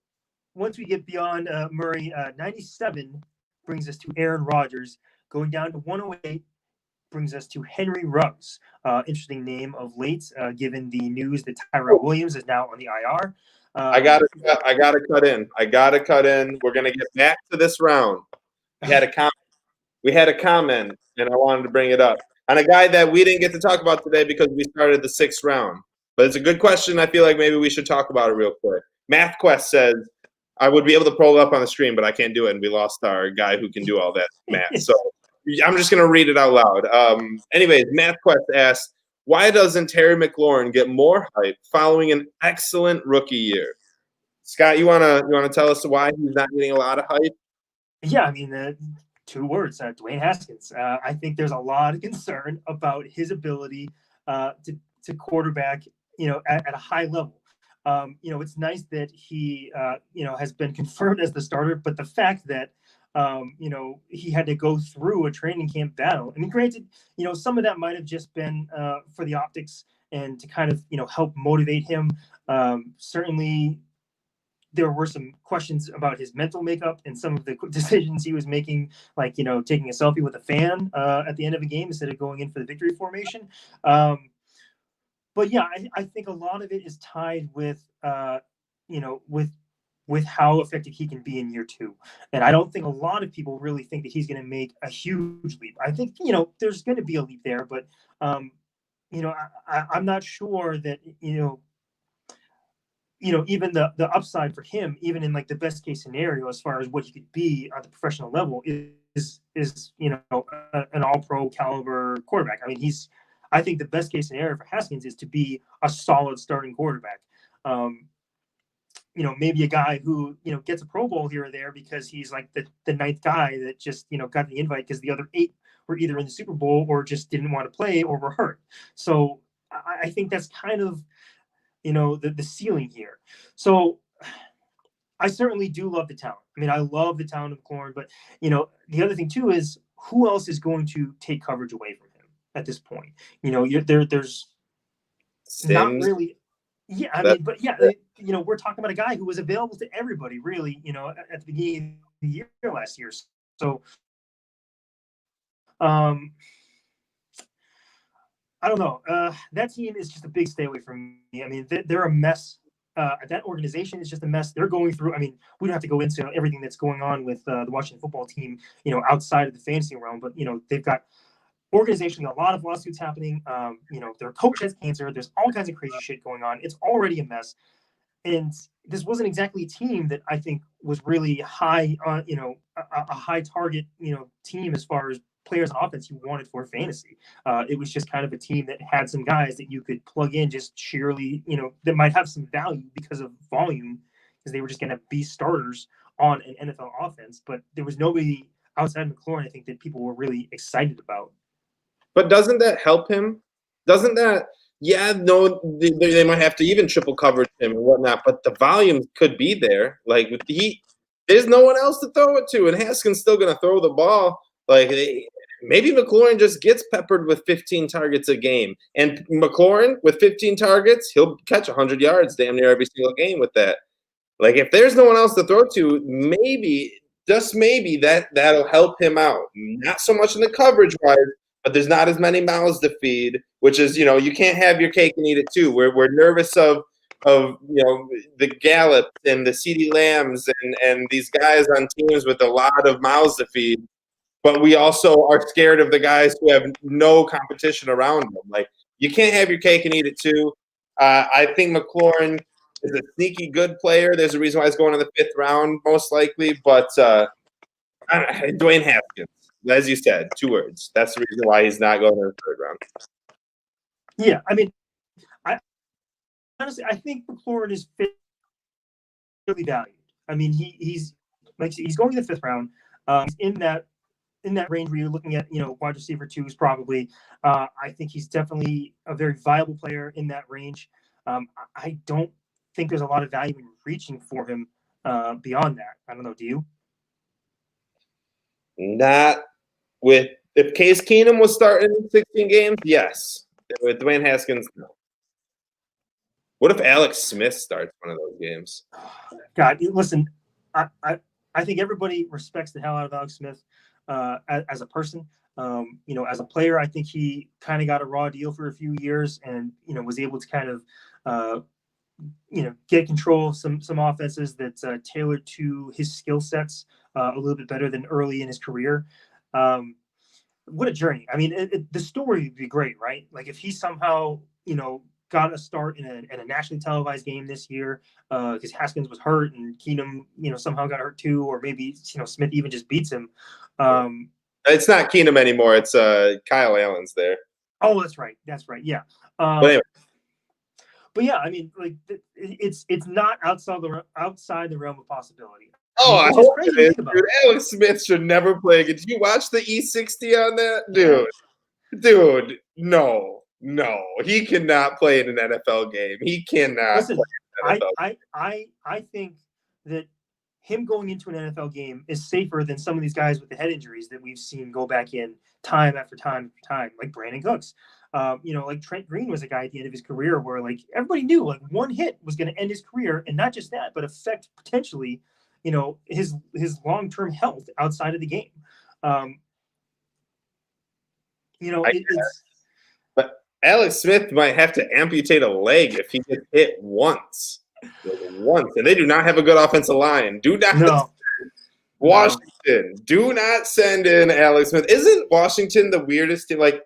once we get beyond Murray, 97 brings us to Aaron Rodgers. Going down to 108 brings us to Henry Ruggs. Interesting name of late, given the news that Tyrell Williams is now on the IR. I gotta cut in. We're gonna get back to this round. We had a comment, and I wanted to bring it up on a guy that we didn't get to talk about today because we started the 6th round. But it's a good question. I feel like maybe we should talk about it real quick. MathQuest says I would be able to pull it up on the stream, but I can't do it, and we lost our guy who can do all that math. So I'm just going to read it out loud. Anyways, MathQuest asks, why doesn't Terry McLaurin get more hype following an excellent rookie year? Scott, you wanna tell us why he's not getting a lot of hype? Yeah, I mean, 2 words, Dwayne Haskins. I think there's a lot of concern about his ability to quarterback, at a high level. It's nice that he, has been confirmed as the starter, but the fact that, he had to go through a training camp battle. I mean, granted, some of that might have just been for the optics and to kind of, help motivate him. Certainly, there were some questions about his mental makeup and some of the decisions he was making, like, taking a selfie with a fan at the end of a game instead of going in for the victory formation. But yeah, I think a lot of it is tied with, with how effective he can be in year 2. And I don't think a lot of people really think that he's going to make a huge leap. I think, there's going to be a leap there, but, I'm not sure that, even the upside for him, even in like the best case scenario, as far as what he could be at the professional level, is an all pro caliber quarterback. I mean, I think the best case scenario for Haskins is to be a solid starting quarterback. Maybe a guy who, gets a Pro Bowl here or there because he's like the ninth guy that just, got the invite because the other 8 were either in the Super Bowl or just didn't want to play or were hurt. So I think that's kind of, the ceiling here. So I certainly do love the talent. I mean, I love the talent of McLaurin, but, the other thing too is who else is going to take coverage away from him at this point? There's Sims. not really. Yeah, I mean, but yeah, we're talking about a guy who was available to everybody, really, at the beginning of the year last year. So, I don't know. That team is just a big stay away from me. I mean, they're a mess. That organization is just a mess. They're going through. I mean, we don't have to go into everything that's going on with the Washington football team, outside of the fantasy realm, but they've got organizationally a lot of lawsuits happening. Their coach has cancer. There's all kinds of crazy shit going on. It's already a mess. And this wasn't exactly a team that I think was really high on, a high target, team as far as players on offense you wanted for fantasy. It was just kind of a team that had some guys that you could plug in just sheerly, that might have some value because of volume, because they were just going to be starters on an NFL offense. But there was nobody outside McLaurin, I think, that people were really excited about. But doesn't that help him? Doesn't that? Yeah, no, they might have to even triple coverage him and whatnot, but the volume could be there. Like with the Heat, there's no one else to throw it to, and Haskins still going to throw the ball. Like maybe McLaurin just gets peppered with 15 targets a game, and McLaurin with 15 targets, he'll catch 100 yards damn near every single game with that. Like if there's no one else to throw to, maybe just maybe that'll help him out. Not so much in the coverage wise, but there's not as many mouths to feed, which is, you can't have your cake and eat it too. We're nervous of the Gallup and the CeeDee Lambs and these guys on teams with a lot of mouths to feed, but we also are scared of the guys who have no competition around them. Like you can't have your cake and eat it too. I think McLaurin is a sneaky good player. There's a reason why he's going in the 5th round, most likely, but Dwayne Haskins. As you said, 2 words. That's the reason why he's not going in the 3rd round. Yeah, I mean, I think McLaurin is fairly valued. I mean, he's going in the 5th round. He's in that range where you're looking at, wide receiver 2s probably. I think he's definitely a very viable player in that range. I don't think there's a lot of value in reaching for him beyond that. I don't know. Do you? Not with if Case Keenum was starting 16 games, yes. With Dwayne Haskins, no. What if Alex Smith starts one of those games? God, listen, I think everybody respects the hell out of Alex Smith as a person. As a player, I think he kind of got a raw deal for a few years and was able to kind of get control of some offenses that tailored to his skill sets a little bit better than early in his career. What a journey. I mean, the story would be great, right? Like if he somehow, got a start in a nationally televised game this year because Haskins was hurt and Keenum, somehow got hurt too, or maybe, Smith even just beats him. It's not Keenum anymore. It's Kyle Allen's there. Oh, that's right. Yeah. But anyway. But yeah, I mean, like it's not outside the realm of possibility. Oh, I hope it is, dude. It. Alex Smith should never play again. Did you watch the E60 on that? Dude, no. He cannot play in an NFL game. He cannot. Listen, play in an NFL game. I think that him going into an NFL game is safer than some of these guys with the head injuries that we've seen go back in time after time after time, like Brandon Cooks. Like Trent Green was a guy at the end of his career where like everybody knew like one hit was going to end his career, and not just that, but affect potentially, his long-term health outside of the game. But Alex Smith might have to amputate a leg if he gets hit once, and they do not have a good offensive line. Washington, do not send in Alex Smith. Isn't Washington the weirdest team? Like,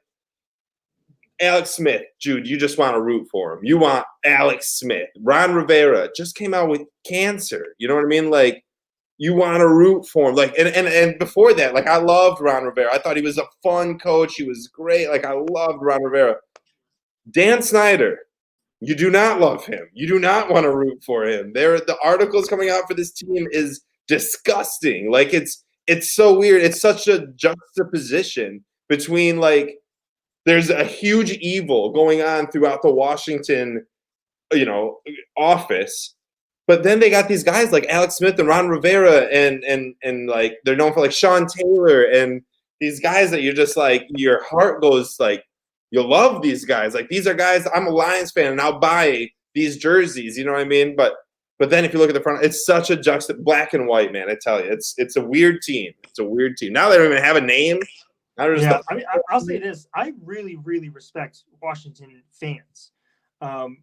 Alex Smith, Jude, you just want to root for him. You want Alex Smith. Ron Rivera just came out with cancer. You know what I mean? Like, you want to root for him. Like, and before that, like, I loved Ron Rivera. I thought he was a fun coach. He was great. Like, I loved Ron Rivera. Dan Snyder, you do not love him. You do not want to root for him. The articles coming out for this team is disgusting. Like, it's so weird. It's such a juxtaposition between, like, there's a huge evil going on throughout the Washington, office. But then they got these guys like Alex Smith and Ron Rivera and like they're known for like Sean Taylor and these guys that you're just like your heart goes like you love these guys. Like these are guys I'm a Lions fan and I'll buy these jerseys, you know what I mean? But then if you look at the front, it's such a black and white, man. I tell you, it's a weird team. It's a weird team. Now they don't even have a name. Yeah, I mean, I'll say this: I really, really respect Washington fans. And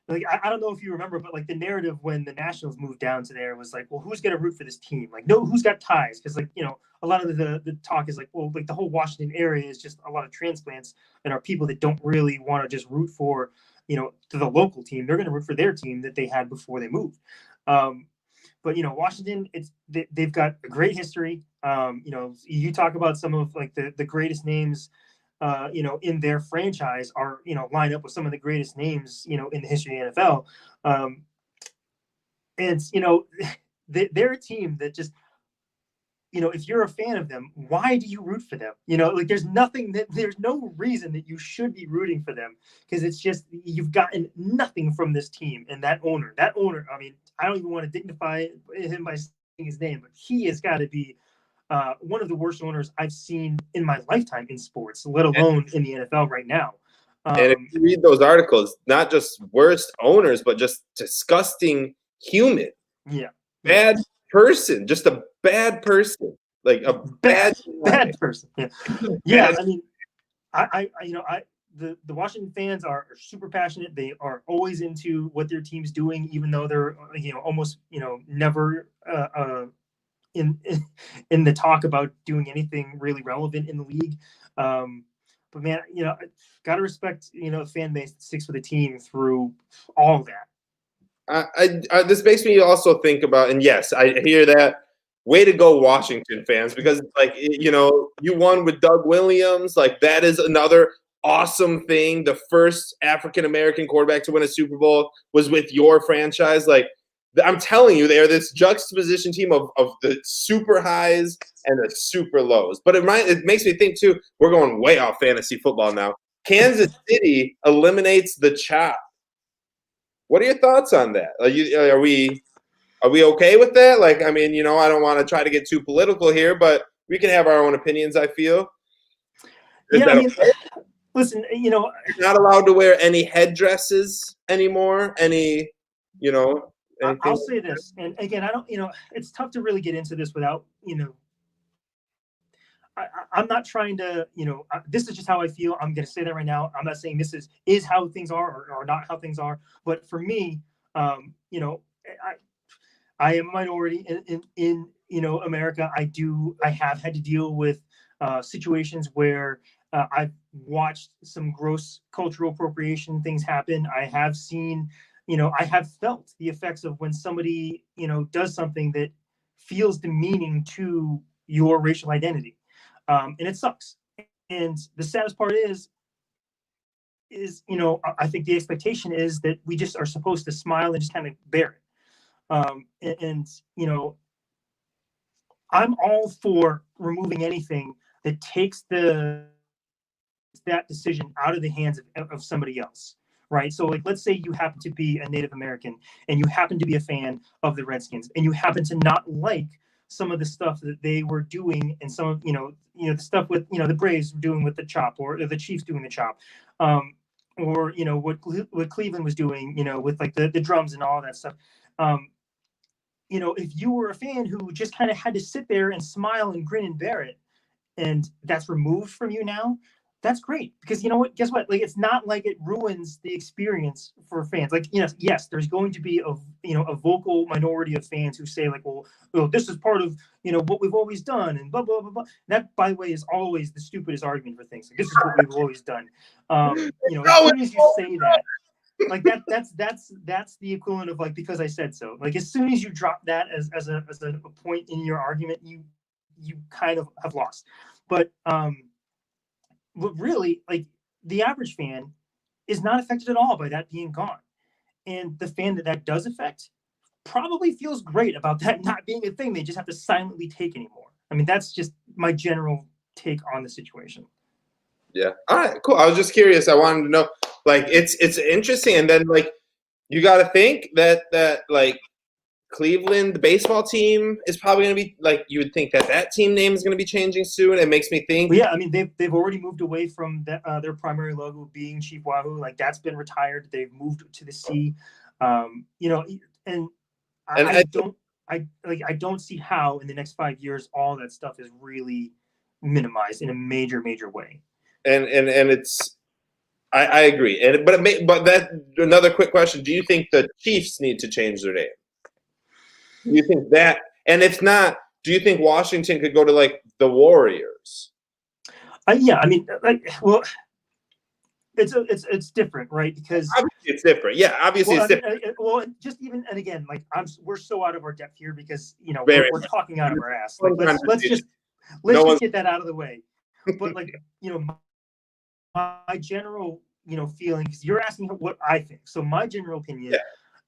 like I don't know if you remember, but like the narrative when the Nationals moved down to there was like, well, who's going to root for this team? Like, no, who's got ties? Because like a lot of the talk is like, well, like the whole Washington area is just a lot of transplants and are people that don't really want to just root for to the local team. They're going to root for their team that they had before they moved. But Washington, they've got a great history. You talk about some of like the greatest names, in their franchise are line up with some of the greatest names in the history of the NFL. And they're a team that just if you're a fan of them, why do you root for them? Like there's no reason that you should be rooting for them because it's just you've gotten nothing from this team and that owner. I mean, I don't even want to dignify him by saying his name, but he has got to be one of the worst owners I've seen in my lifetime in sports, let alone in the NFL right now. And if you read those articles, not just worst owners, but just disgusting human. Yeah. Bad person, just a bad person, like a bad person. Yeah, yeah. I mean, the Washington fans are super passionate. They are always into what their team's doing, even though they're almost never in the talk about doing anything really relevant in the league. But man, gotta respect a fan base that sticks with a team through all that. This makes me also think about, and yes, I hear that. Way to go, Washington fans, because like you won with Doug Williams. Like that is another awesome thing. The first African American quarterback to win a Super Bowl was with your franchise. Like I'm telling you, they are this juxtaposition team of the super highs and the super lows. But it makes me think too. We're going way off fantasy football now. Kansas City eliminates the chop. What are your thoughts on that? Are we okay with that? Like, I mean, I don't want to try to get too political here, but we can have our own opinions, I feel. Okay? Listen, you're not allowed to wear any headdresses anymore. I'll say this, and again, I don't, it's tough to really get into this without, I'm not trying to, this is just how I feel. I'm going to say that right now. I'm not saying this is how things are or not how things are. But for me, I am a minority in America. I have had to deal with situations where I've watched some gross cultural appropriation things happen. I have seen, I have felt the effects of when somebody, does something that feels demeaning to your racial identity. And it sucks. And the saddest part is, I think the expectation is that we just are supposed to smile and just kind of bear it. I'm all for removing anything that takes that decision out of the hands of somebody else. Right. So like, let's say you happen to be a Native American and you happen to be a fan of the Redskins and you happen to not like some of the stuff that they were doing and some of, the stuff with, the Braves were doing with the chop or the Chiefs doing the chop, or, what Cleveland was doing, with like the drums and all that stuff. If you were a fan who just kind of had to sit there and smile and grin and bear it, and that's removed from you now, that's great, because you know what? Guess what? Like, it's not like it ruins the experience for fans. Like, yes, there's going to be a vocal minority of fans who say like, well, this is part of what we've always done, and blah blah blah blah. That, by the way, is always the stupidest argument for things. Like, this is what we've always done. As soon as you say that, like that's the equivalent of like, because I said so. Like, as soon as you drop that as a point in your argument, you kind of have lost. But really, like, the average fan is not affected at all by that being gone, and the fan that does affect probably feels great about that not being a thing they just have to silently take anymore. I mean, that's just my general take on the situation. Yeah. All right, cool. I was just curious. I wanted to know, like, it's interesting. And then, like, you got to think that like, Cleveland, the baseball team, is probably going to be, like, you would think that team name is going to be changing soon. It makes me think. Well, yeah, I mean, they've already moved away from their primary logo being Chief Wahoo. Like, that's been retired. They've moved to the C. And I don't see how in the next 5 years all that stuff is really minimized in a major way. And it's, I agree. But that, another quick question: do you think the Chiefs need to change their name? Do you think that? And if not, do you think Washington could go to, like, the Warriors? Yeah, I mean, like, well, it's different, right? Because obviously it's different. Yeah, obviously it's different. Just even, and again, like, we're so out of our depth here because Very we're talking out of our ass. Like, let's just get that out of the way. But, like, my general feeling, because you're asking what I think. So my general opinion,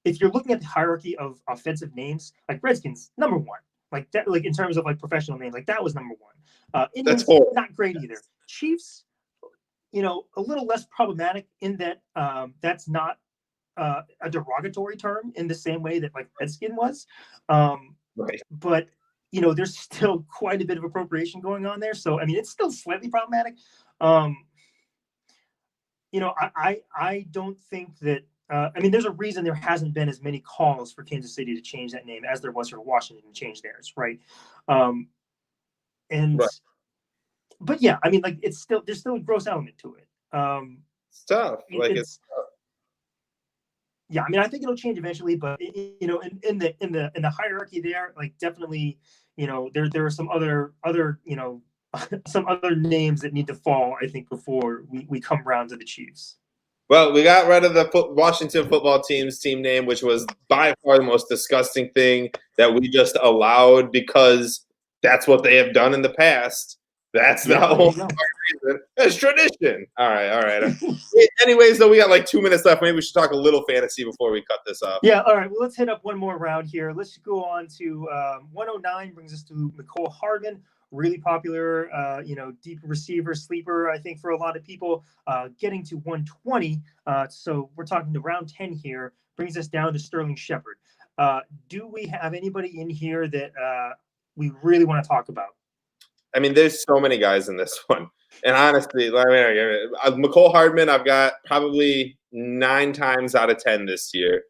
if you're looking at the hierarchy of offensive names, like, Redskins, number one, like that, like, in terms of like professional names, like, that was number one. Indians, not great either. Chiefs, a little less problematic in that that's not a derogatory term in the same way that, like, Redskin was. Right. But there's still quite a bit of appropriation going on there. So I mean, it's still slightly problematic. I don't think that. I mean, there's a reason there hasn't been as many calls for Kansas City to change that name as there was for Washington to change theirs, right? But yeah, I mean, like, there's still a gross element to it. It's tough. It's tough. Yeah, I mean, I think it'll change eventually, but in the hierarchy there, like, definitely, there are some other some other names that need to fall, I think, before we come around to the Chiefs. Well, we got rid of the Washington football team's team name, which was by far the most disgusting thing that we just allowed because that's what they have done in the past. That's the whole reason. It's tradition. All right. Anyways, though, we got like 2 minutes left. Maybe we should talk a little fantasy before we cut this off. Yeah, all right. Well, let's hit up one more round here. Let's go on to 109, brings us to Mecole Hardman. Really popular, deep receiver, sleeper, I think, for a lot of people, getting to 120. So we're talking to round 10 here, brings us down to Sterling Shepard. Do we have anybody in here that we really want to talk about? I mean, there's so many guys in this one. And honestly, Mecole Hardman, I've got probably 9 times out of 10 this year.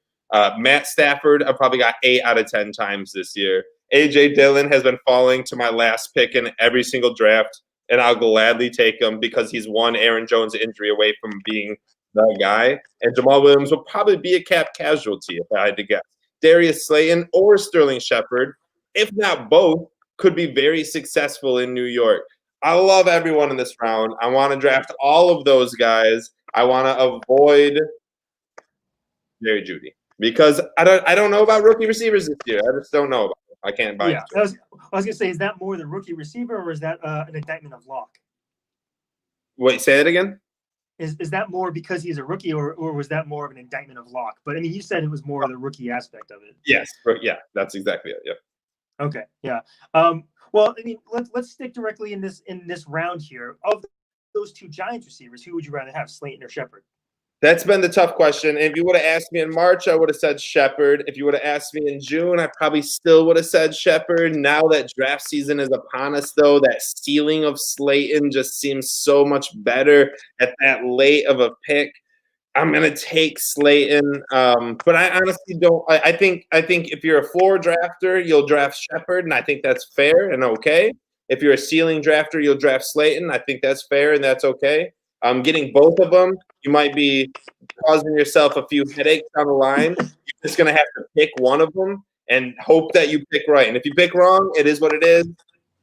Matt Stafford, I've probably got 8 out of 10 times this year. A.J. Dillon has been falling to my last pick in every single draft, and I'll gladly take him because he's one Aaron Jones injury away from being the guy. And Jamal Williams will probably be a cap casualty if I had to guess. Darius Slayton or Sterling Shepard, if not both, could be very successful in New York. I love everyone in this round. I want to draft all of those guys. I want to avoid Jerry Jeudy because I don't know about rookie receivers this year. I just don't know about them. I can't buy it. I was gonna say, is that more the rookie receiver or is that an indictment of Locke? Wait, say that again. Is that more because he's a rookie, or was that more of an indictment of Locke? But I mean, you said it was more of the rookie aspect of it. Yes, yeah, that's exactly it. Yeah. Okay, yeah. Well, I mean, let's stick directly in this round here. Of those 2 Giants receivers, who would you rather have, Slayton or Shepard? That's been the tough question. If you would have asked me in March, I would have said Shepard. If you would have asked me in June, I probably still would have said Shepard. Now that draft season is upon us, though, that ceiling of Slayton just seems so much better at that late of a pick. I'm gonna take Slayton, but I honestly don't. I think if you're a floor drafter, you'll draft Shepard, and I think that's fair and okay. If you're a ceiling drafter, you'll draft Slayton. I think that's fair and that's okay. Getting both of them, you might be causing yourself a few headaches down the line. You're just going to have to pick one of them and hope that you pick right. And if you pick wrong, it is what it is.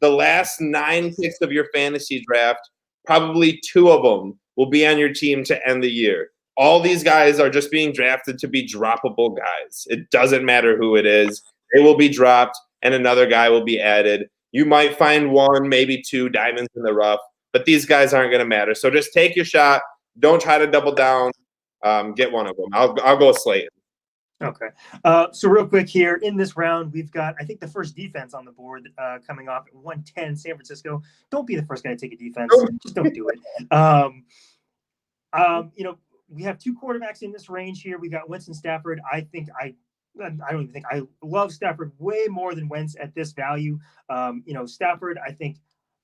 The last 9 picks of your fantasy draft, probably 2 of them will be on your team to end the year. All these guys are just being drafted to be droppable guys. It doesn't matter who it is. They will be dropped, and another guy will be added. You might find 1, maybe 2 diamonds in the rough, but these guys aren't going to matter. So just take your shot. Don't try to double down. Get one of them. I'll go Slayton. Okay. So real quick here in this round, we've got, I think, the first defense on the board coming off at 110, San Francisco. Don't be the first guy to take a defense. Just don't do it. We have 2 quarterbacks in this range here. We got Wentz and Stafford. I don't even think I love Stafford way more than Wentz at this value. Stafford, I think,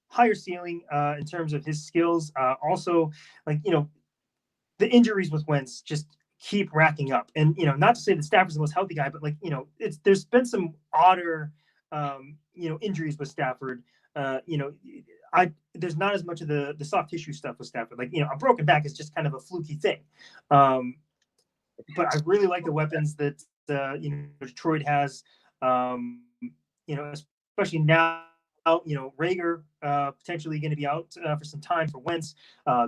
higher ceiling in terms of his skills. Also, the injuries with Wentz just keep racking up. And, not to say that Stafford's the most healthy guy, but there's been some odder, injuries with Stafford. There's not as much of the soft tissue stuff with Stafford. A broken back is just kind of a fluky thing. But I really like the weapons that, Detroit has, especially now. Rager potentially going to be out for some time for Wentz.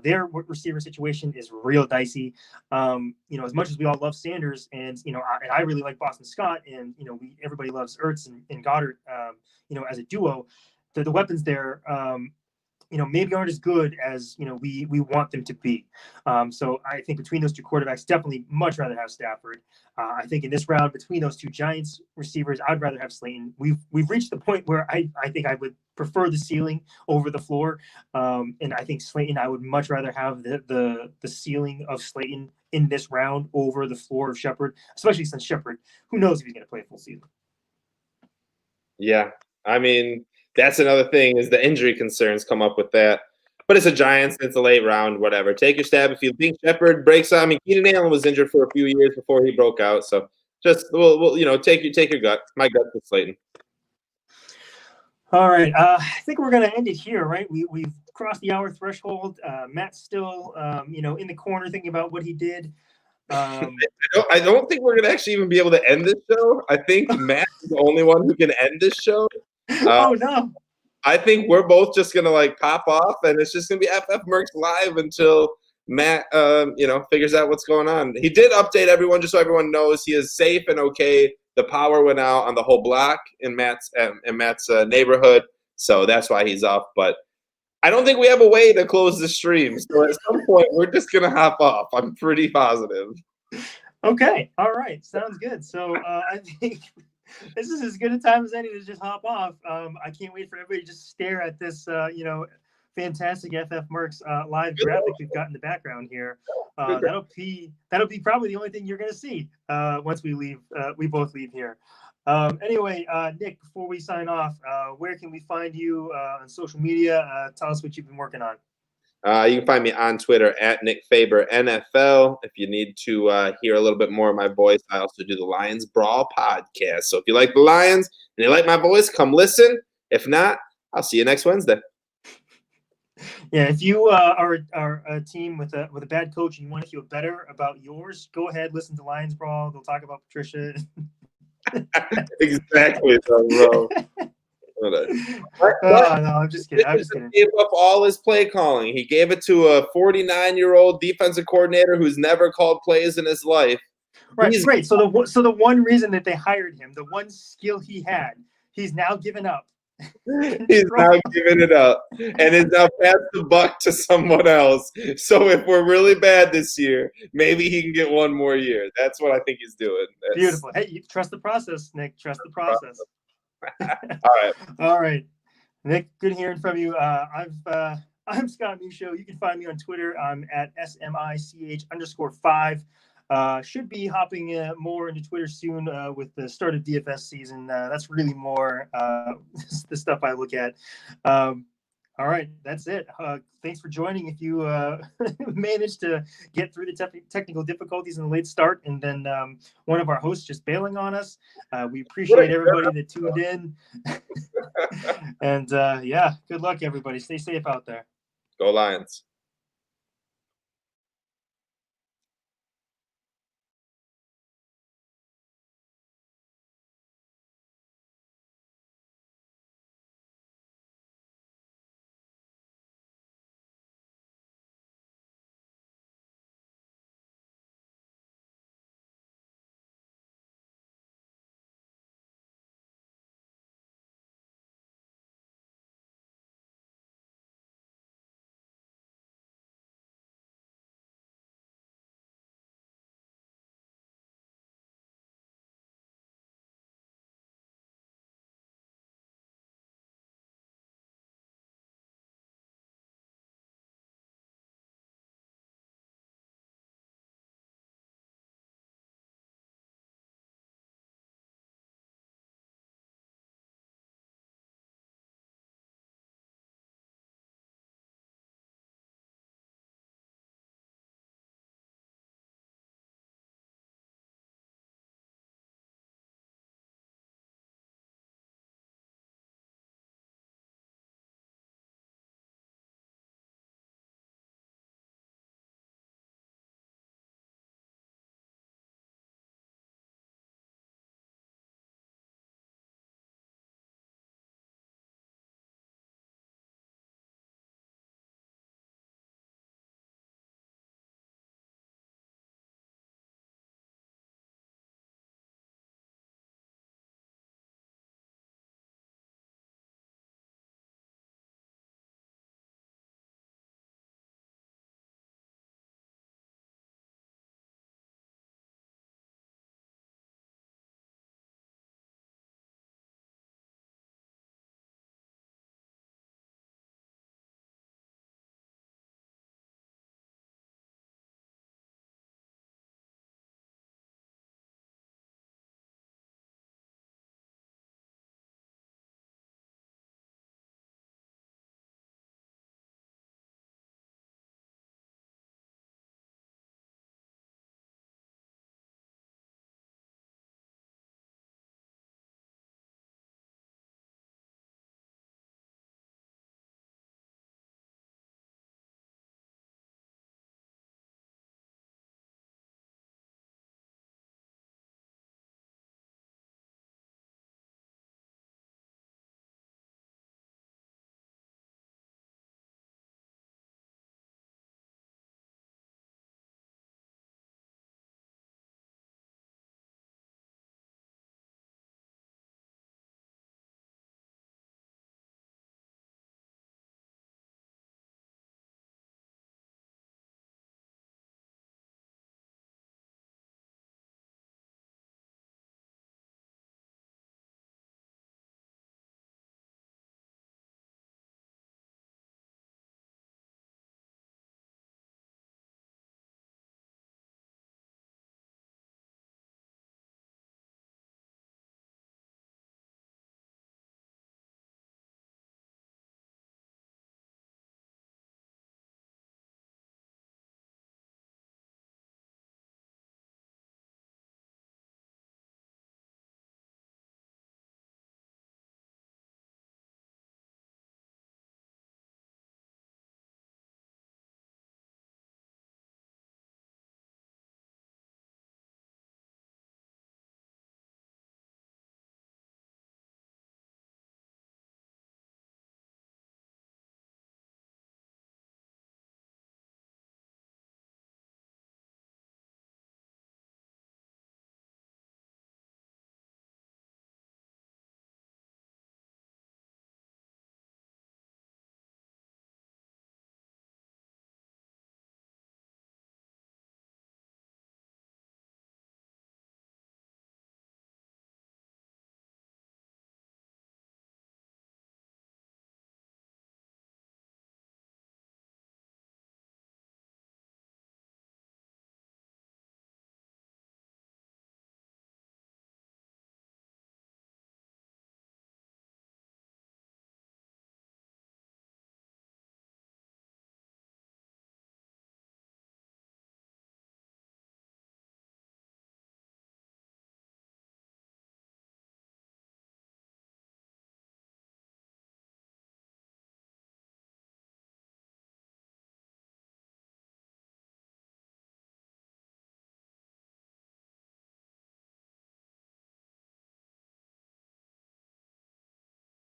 Their receiver situation is real dicey. As much as we all love Sanders, and I really like Boston Scott, and everybody loves Ertz and Goddard. As a duo, the weapons there, maybe aren't as good as we want them to be. So I think between those 2 quarterbacks, definitely much rather have Stafford. I think in this round, between those 2 Giants receivers, I'd rather have Slayton. We've reached the point where I think I would prefer the ceiling over the floor. And I think Slayton, I would much rather have the ceiling of Slayton in this round over the floor of Shepard, especially since Shepard, who knows if he's going to play a full season. Yeah, I mean, that's another thing is the injury concerns come up with that. But it's a Giants, it's a late round, whatever. Take your stab if you think Shepard breaks out. I mean, Keenan Allen was injured for a few years before he broke out. So just we'll take your gut. My gut for Slayton. All right. I think we're going to end it here, right? We've crossed the hour threshold. Matt's still in the corner thinking about what he did. I don't think we're going to actually even be able to end this show. I think Matt is the only one who can end this show. Oh no. I think we're both just gonna pop off, and it's just gonna be FFMercs live until Matt, figures out what's going on. He did update everyone just so everyone knows he is safe and okay. The power went out on the whole block in Matt's neighborhood, so that's why he's off. But I don't think we have a way to close the stream. So at some point, we're just gonna hop off. I'm pretty positive. Okay. All right. Sounds good. So I think this is as good a time as any to just hop off. I can't wait for everybody to just stare at this, fantastic FFMercs live graphic we've got in the background here. That'll be probably the only thing you're going to see once we leave. We both leave here. Anyway, Nick, before we sign off, where can we find you on social media? Tell us what you've been working on. You can find me on Twitter at Nick Faber NFL. If you need to hear a little bit more of my voice, I also do the Lions Brawl podcast. So if you like the Lions and you like my voice, come listen. If not, I'll see you next Wednesday. Yeah, if you are a team with a bad coach and you want to feel better about yours, go ahead, listen to Lions Brawl. They'll talk about Patricia. Exactly, bro. No, I'm just kidding. He gave up all his play calling. He gave it to a 49-year-old defensive coordinator who's never called plays in his life. Right, great. So the one reason that they hired him, the one skill he had, he's now given up. He's now giving it up and is now passed the buck to someone else. So if we're really bad this year, maybe he can get one more year. That's what I think he's doing. Beautiful. Hey, you trust the process, Nick. Trust the process. All right. Nick, good hearing from you. I'm Scott Musho. You can find me on Twitter. I'm at SMICH_5. Should be hopping more into Twitter soon with the start of DFS season. That's really more the stuff I look at. All right, that's it. Thanks for joining. If you managed to get through the technical difficulties in the late start, and then one of our hosts just bailing on us, we appreciate everybody that tuned in. And yeah, good luck, everybody. Stay safe out there. Go Lions.